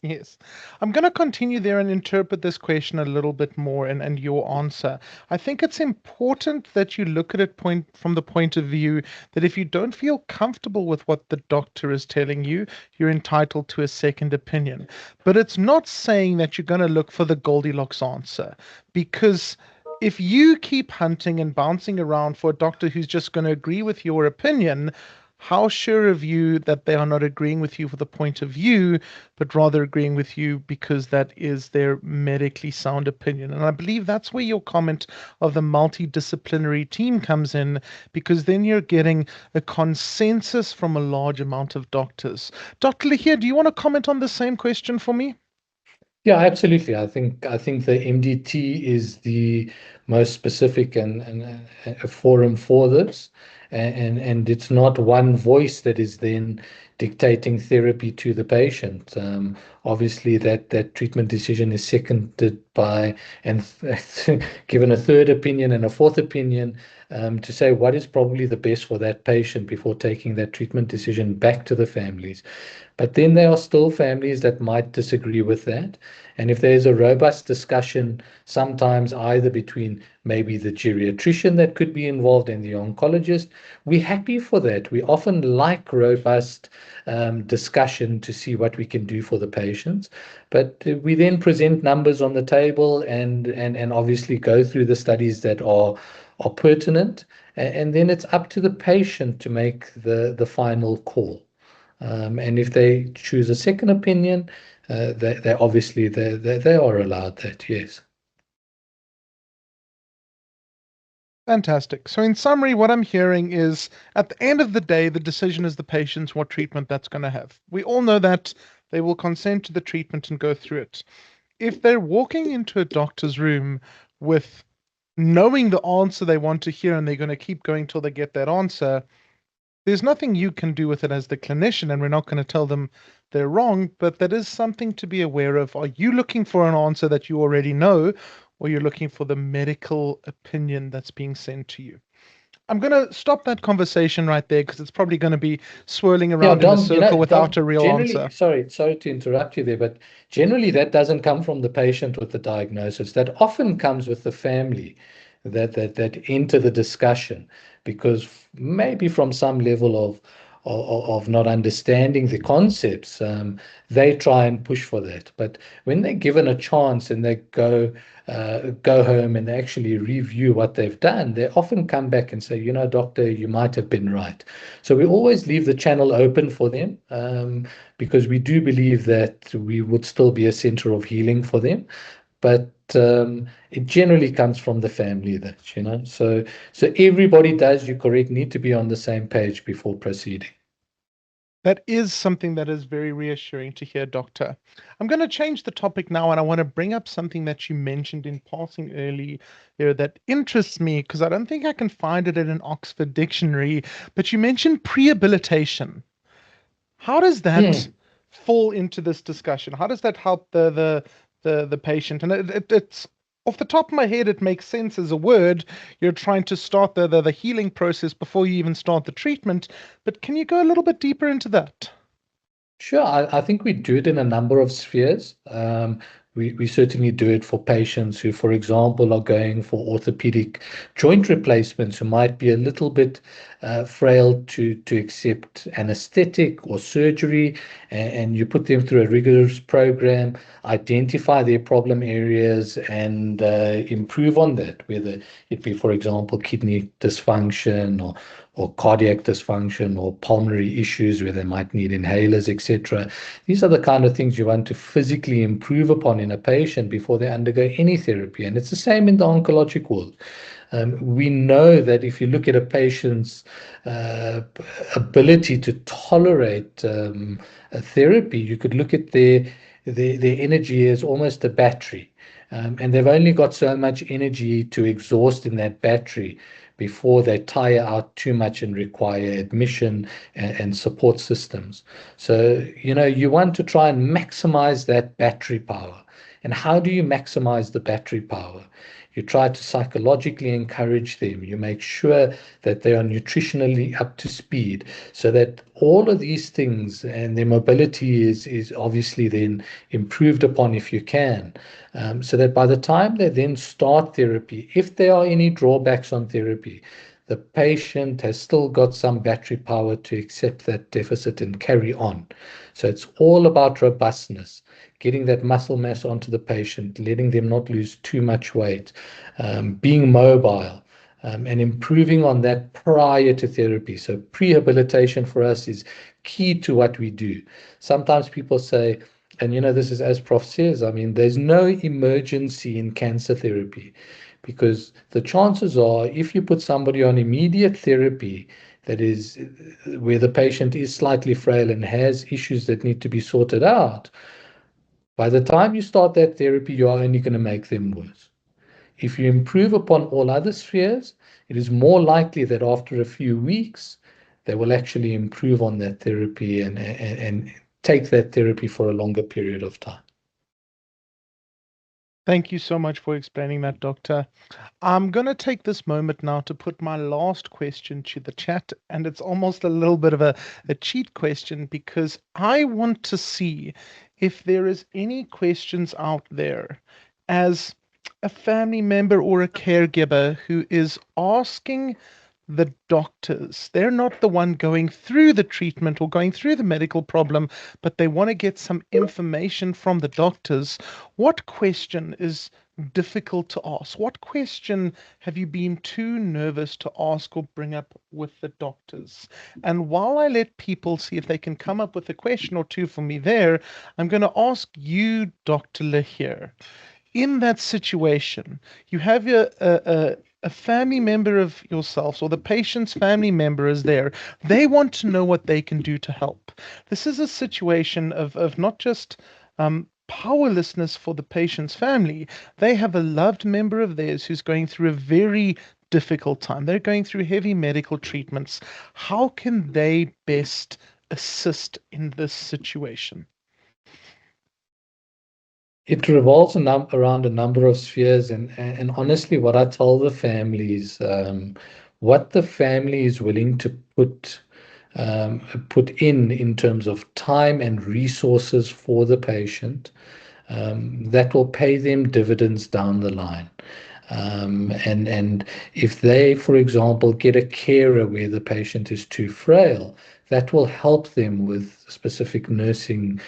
Yes. I'm going to continue there and interpret this question a little bit more and your answer. I think it's important that you look at it from the point of view that if you don't feel comfortable with what the doctor is telling you, you're entitled to a second opinion. But it's not saying that you're going to look for the Goldilocks answer, because if you keep hunting and bouncing around for a doctor who's just going to agree with your opinion, how sure of you that they are not agreeing with you for the point of view, but rather agreeing with you because that is their medically sound opinion? And I believe that's where your comment of the multidisciplinary team comes in, because then you're getting a consensus from a large amount of doctors. Dr. Lihia, do you want to comment on the same question for me? Yeah, absolutely. I think the MDT is the most specific and a forum for this, and it's not one voice that is then dictating therapy to the patient. Obviously, that treatment decision is seconded by and given a third opinion and a fourth opinion, to say what is probably the best for that patient before taking that treatment decision back to the families. But then there are still families that might disagree with that. And if there's a robust discussion, sometimes either between maybe the geriatrician that could be involved and the oncologist, we're happy for that. We often like robust discussion to see what we can do for the patients. But we then present numbers on the table and obviously go through the studies that are pertinent. And then it's up to the patient to make the final call. And if they choose a second opinion, they obviously they are allowed that, yes. Fantastic. So in summary, what I'm hearing is at the end of the day, the decision is the patient's what treatment that's going to have. We all know that they will consent to the treatment and go through it. If they're walking into a doctor's room with knowing the answer they want to hear and they're going to keep going till they get that answer, there's nothing you can do with it as the clinician, and we're not going to tell them they're wrong, but that is something to be aware of. Are you looking for an answer that you already know, or you're looking for the medical opinion that's being sent to you? I'm going to stop that conversation right there because it's probably going to be swirling Yeah, around in a Dom, circle without Dom, a real generally, answer. sorry to interrupt you there, but generally that doesn't come from the patient with the diagnosis. That often comes with the family that enter the discussion because maybe from some level of not understanding the concepts, they try and push for that. But when they're given a chance and they go home and they actually review what they've done, they often come back and say, doctor, you might have been right. So we always leave the channel open for them, because we do believe that we would still be a center of healing for them. But it generally comes from the family so everybody does, you're correct, need to be on the same page before proceeding. That is something that is very reassuring to hear, Doctor. I'm going to change the topic now, and I want to bring up something that you mentioned in passing earlier that interests me because I don't think I can find it in an Oxford dictionary. But you mentioned prehabilitation. How does that Hmm. fall into this discussion? How does that help the patient? And it's off the top of my head, it makes sense as a word. You're trying to start the healing process before you even start the treatment. But can you go a little bit deeper into that? Sure, I think we do it in a number of spheres. We certainly do it for patients who, for example, are going for orthopedic joint replacements who might be a little bit frail to accept anesthetic or surgery, and you put them through a rigorous program, identify their problem areas, and improve on that, whether it be, for example, kidney dysfunction or cardiac dysfunction or pulmonary issues where they might need inhalers, etc. These are the kind of things you want to physically improve upon in a patient before they undergo any therapy. And it's the same in the oncologic world. We know that if you look at a patient's uh, ability to tolerate a therapy, you could look at their energy as almost a battery. And they've only got so much energy to exhaust in that battery before they tire out too much and require admission and support systems. So, you want to try and maximize that battery power. And how do you maximize the battery power? You try to psychologically encourage them. You make sure that they are nutritionally up to speed so that all of these things and their mobility is obviously then improved upon if you can. So that by the time they then start therapy, if there are any drawbacks on therapy, the patient has still got some battery power to accept that deficit and carry on. So it's all about robustness, getting that muscle mass onto the patient, letting them not lose too much weight, being mobile, and improving on that prior to therapy. So prehabilitation for us is key to what we do. Sometimes people say, and this is as Prof says, I mean, there's no emergency in cancer therapy because the chances are if you put somebody on immediate therapy that is where the patient is slightly frail and has issues that need to be sorted out, by the time you start that therapy, you are only going to make them worse. If you improve upon all other spheres, it is more likely that after a few weeks, they will actually improve on that therapy and take that therapy for a longer period of time. Thank you so much for explaining that, Doctor. I'm going to take this moment now to put my last question to the chat, and it's almost a little bit of a cheat question because I want to see if there is any questions out there as a family member or a caregiver who is asking the doctors. They're not the one going through the treatment or going through the medical problem, but they want to get some information from the doctors. What question is difficult to ask? What question have you been too nervous to ask or bring up with the doctors? And while I let people see if they can come up with a question or two for me there, I'm going to ask you, Dr. Lahir, in that situation, you have a family member of yourselves or the patient's family member is there. They want to know what they can do to help. This is a situation of not just powerlessness for the patient's family. They have a loved member of theirs who's going through a very difficult time. They're going through heavy medical treatments. How can they best assist in this situation? It revolves around a number of spheres, and honestly, what I tell the families, what the family is willing to put in terms of time and resources for the patient, that will pay them dividends down the line. And if they, for example, get a carer where the patient is too frail, that will help them with specific nursing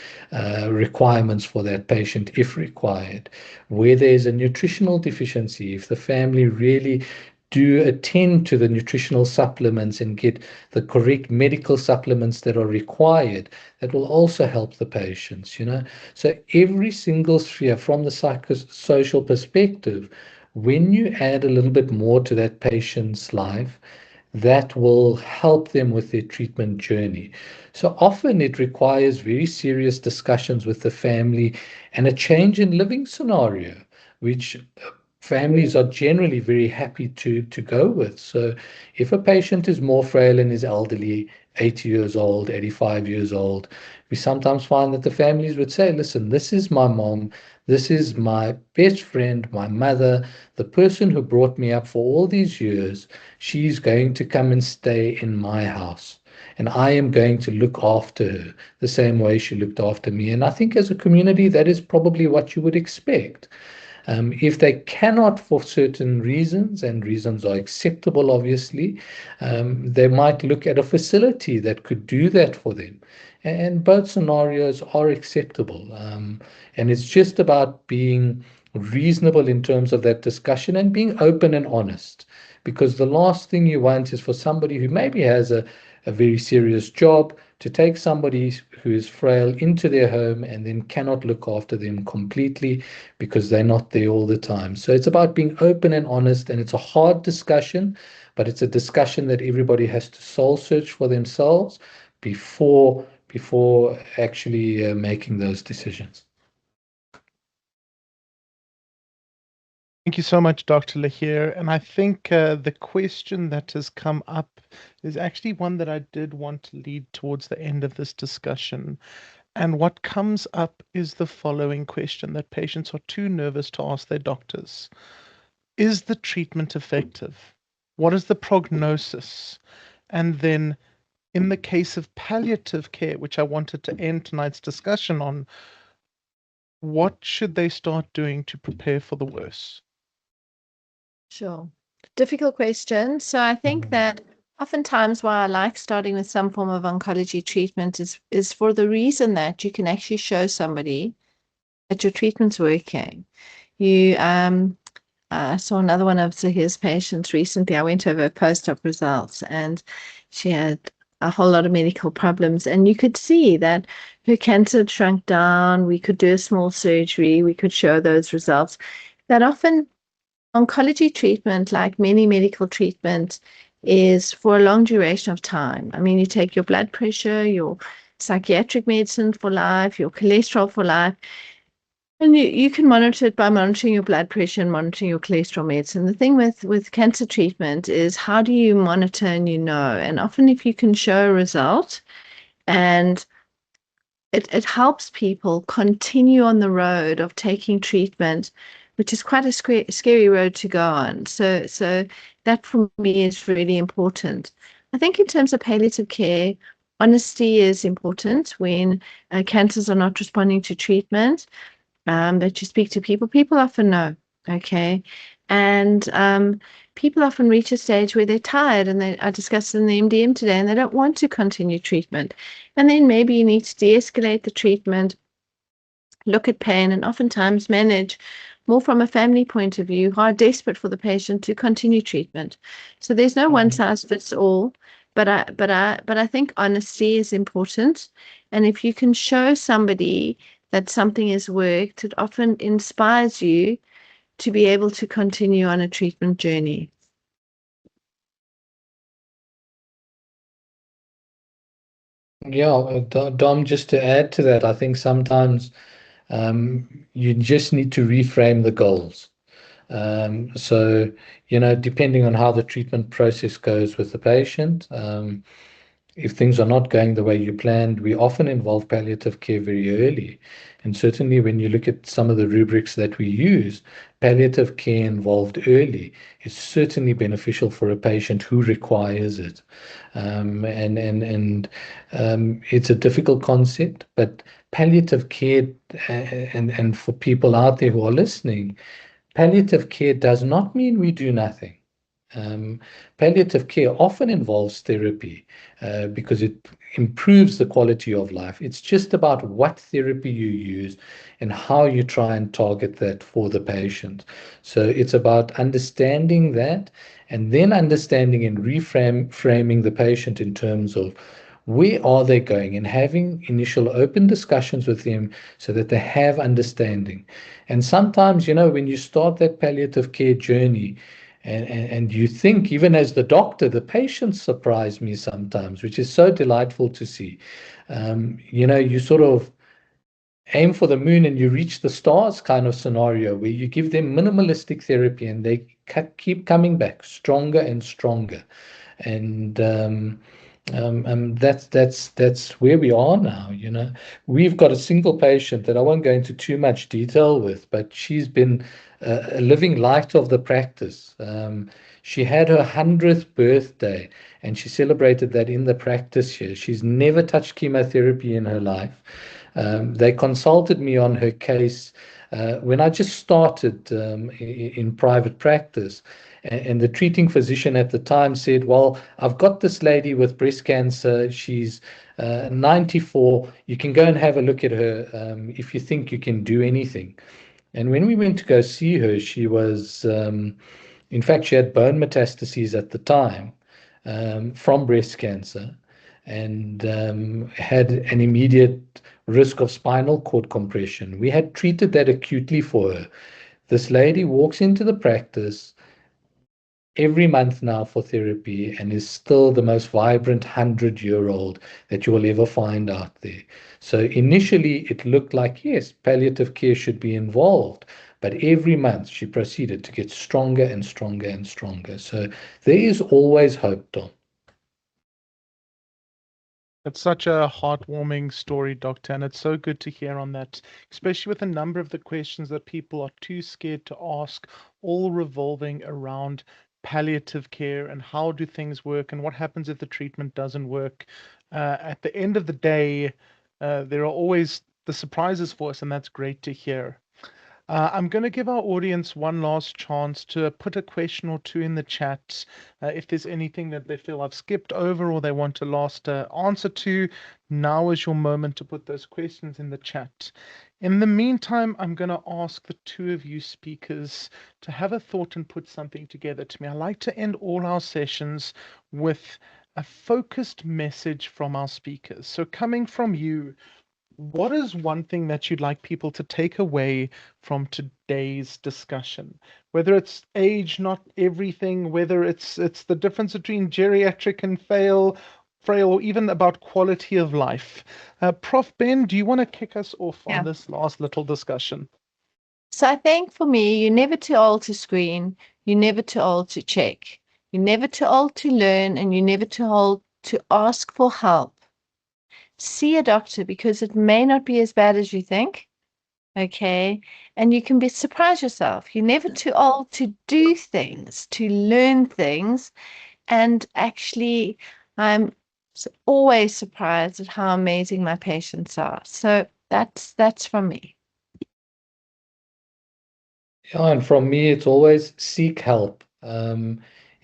requirements for that patient if required. Where there's a nutritional deficiency, if the family really do attend to the nutritional supplements and get the correct medical supplements that are required, that will also help the patients, you know. So every single sphere from the psychosocial perspective, when you add a little bit more to that patient's life, that will help them with their treatment journey. So often it requires very serious discussions with the family and a change in living scenario, which families are generally very happy to go with. So if a patient is more frail and is elderly, 80 years old, 85 years old, we sometimes find that the families would say, listen, this is my mom, this is my best friend, my mother, the person who brought me up for all these years. She's going to come and stay in my house. And I am going to look after her the same way she looked after me. And I think as a community, that is probably what you would expect. If they cannot for certain reasons, and reasons are acceptable, obviously, they might look at a facility that could do that for them. And both scenarios are acceptable. And it's just about being reasonable in terms of that discussion and being open and honest. Because the last thing you want is for somebody who maybe has a very serious job to take somebody who is frail into their home and then cannot look after them completely because they're not there all the time. So it's about being open and honest, and it's a hard discussion, but it's a discussion that everybody has to soul search for themselves before actually making those decisions. Thank you so much, Dr. Lahir. And I think the question that has come up is actually one that I did want to lead towards the end of this discussion. And what comes up is the following question that patients are too nervous to ask their doctors. Is the treatment effective? What is the prognosis? And then in the case of palliative care, which I wanted to end tonight's discussion on, what should they start doing to prepare for the worst? Sure. Difficult question. So I think that oftentimes why I like starting with some form of oncology treatment is for the reason that you can actually show somebody that your treatment's working. You I saw another one of his patients recently. I went over post-op results and she had a whole lot of medical problems, and you could see that her cancer had shrunk down. We could do a small surgery. We could show those results. That often oncology treatment, like many medical treatment, is for a long duration of time. I mean, you take your blood pressure, your psychiatric medicine for life, your cholesterol for life, and you can monitor it by monitoring your blood pressure and monitoring your cholesterol medicine. The thing with cancer treatment is how do you monitor and you know? And often if you can show a result, and it helps people continue on the road of taking treatment, which is quite a scary road to go on. So that for me is really important. I think in terms of palliative care, honesty is important when cancers are not responding to treatment, that you speak to people. People often know, okay? And people often reach a stage where they're tired, and I discussed in the MDM today, and they don't want to continue treatment. And then maybe you need to de-escalate the treatment, look at pain, and oftentimes manage more from a family point of view who are desperate for the patient to continue treatment. So there's no one size fits all, but I think honesty is important. And if you can show somebody that something has worked, it often inspires you to be able to continue on a treatment journey. Yeah, Dom, just to add to that, I think sometimes you just need to reframe the goals. So, you know, depending on how the treatment process goes with the patient, if things are not going the way you planned, we often involve palliative care very early. And certainly when you look at some of the rubrics that we use, palliative care involved early is certainly beneficial for a patient who requires it. It's a difficult concept, but palliative care, and for people out there who are listening, palliative care does not mean we do nothing. Palliative care often involves therapy because it improves the quality of life. It's just about what therapy you use and how you try and target that for the patient. So it's about understanding that and then understanding and framing the patient in terms of where are they going and having initial open discussions with them so that they have understanding. And sometimes, when you start that palliative care journey, and you think, even as the doctor, the patients surprise me sometimes, which is so delightful to see. You sort of aim for the moon and you reach the stars kind of scenario where you give them minimalistic therapy and they keep coming back stronger and stronger. And that's where we are now. We've got a single patient that I won't go into too much detail with, but she's been a living light of the practice. She had her 100th birthday and she celebrated that in the practice here. She's never touched chemotherapy in her life. They consulted me on her case when I just started in private practice. And the treating physician at the time said, well, I've got this lady with breast cancer. She's 94. You can go and have a look at her if you think you can do anything. And when we went to go see her, she was, in fact, she had bone metastases at the time from breast cancer and had an immediate risk of spinal cord compression. We had treated that acutely for her. This lady walks into the practice every month now for therapy and is still the most vibrant 100-year-old that you will ever find out there. So initially it looked like, yes, palliative care should be involved, but every month she proceeded to get stronger and stronger and stronger. So there is always hope, Tom. It's such a heartwarming story, Doctor, and it's so good to hear on that, especially with a number of the questions that people are too scared to ask, all revolving around palliative care and how do things work and what happens if the treatment doesn't work. At the end of the day, there are always the surprises for us, and that's great to hear. I'm going to give our audience one last chance to put a question or two in the chat. If there's anything that they feel I've skipped over or they want a last answer to, now is your moment to put those questions in the chat. In the meantime, I'm going to ask the two of you speakers to have a thought and put something together to me. I like to end all our sessions with a focused message from our speakers. So coming from you, what is one thing that you'd like people to take away from today's discussion? Whether it's age, not everything, whether it's the difference between geriatric and frail, or even about quality of life. Prof. Ben, do you want to kick us off on this last little discussion? So I think for me, you're never too old to screen, you're never too old to check, you're never too old to learn, and you're never too old to ask for help. See a doctor because it may not be as bad as you think. Okay. And you can surprise yourself. You're never too old to do things, to learn things. And actually, I'm always surprised at how amazing my patients are. So that's from me. Yeah, and from me, it's always seek help.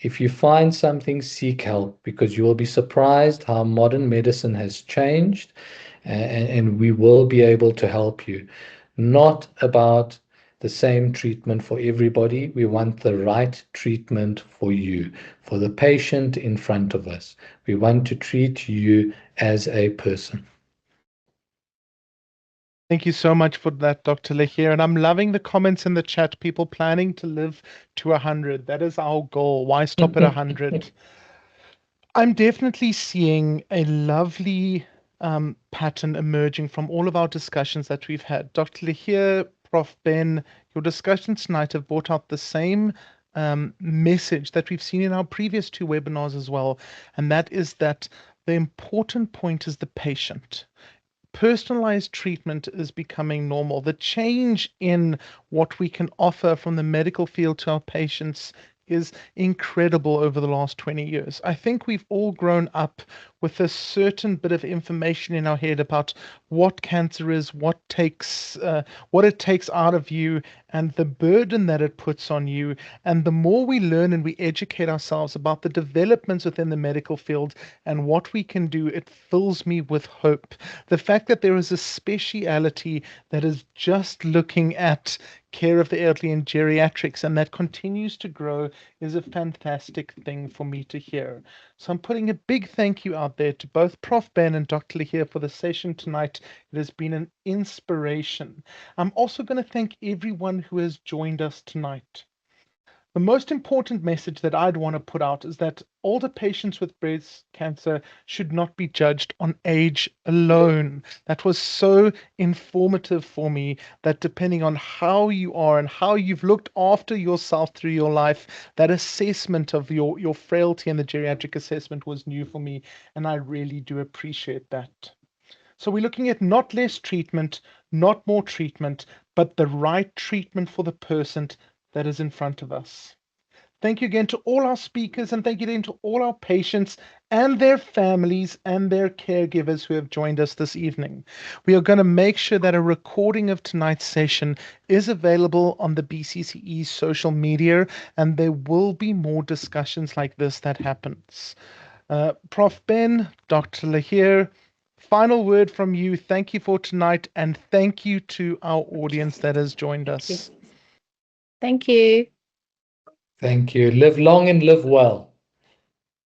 If you find something, seek help because you will be surprised how modern medicine has changed, and we will be able to help you. Not about the same treatment for everybody. We want the right treatment for you, for the patient in front of us. We want to treat you as a person. Thank you so much for that, Dr. Lehir. And I'm loving the comments in the chat, people planning to live to 100. That is our goal. Why stop at 100? I'm definitely seeing a lovely pattern emerging from all of our discussions that we've had. Dr. Lehir, Prof. Ben, your discussions tonight have brought out the same message that we've seen in our previous two webinars as well. And that is that the important point is the patient. Personalized treatment is becoming normal. The change in what we can offer from the medical field to our patients is incredible over the last 20 years. I think we've all grown up with a certain bit of information in our head about what cancer is, what it takes out of you, and the burden that it puts on you. And the more we learn and we educate ourselves about the developments within the medical field and what we can do, it fills me with hope. The fact that there is a speciality that is just looking at care of the elderly and geriatrics, and that continues to grow, is a fantastic thing for me to hear. So I'm putting a big thank you out there to both Prof. Ben and Dr. Lahir for the session tonight. It has been an inspiration. I'm also going to thank everyone who has joined us tonight. The most important message that I'd want to put out is that older patients with breast cancer should not be judged on age alone. That was so informative for me, that depending on how you are and how you've looked after yourself through your life, that assessment of your frailty and the geriatric assessment was new for me, and I really do appreciate that. So we're looking at not less treatment, not more treatment, but the right treatment for the person that is in front of us. Thank you again to all our speakers, and thank you again to all our patients and their families and their caregivers who have joined us this evening. We are going to make sure that a recording of tonight's session is available on the BCCE social media, and there will be more discussions like this that happens. Prof. Ben, Dr. Lahir, final word from you. Thank you for tonight, and thank you to our audience that has joined us. Thank you. Thank you. Live long and live well.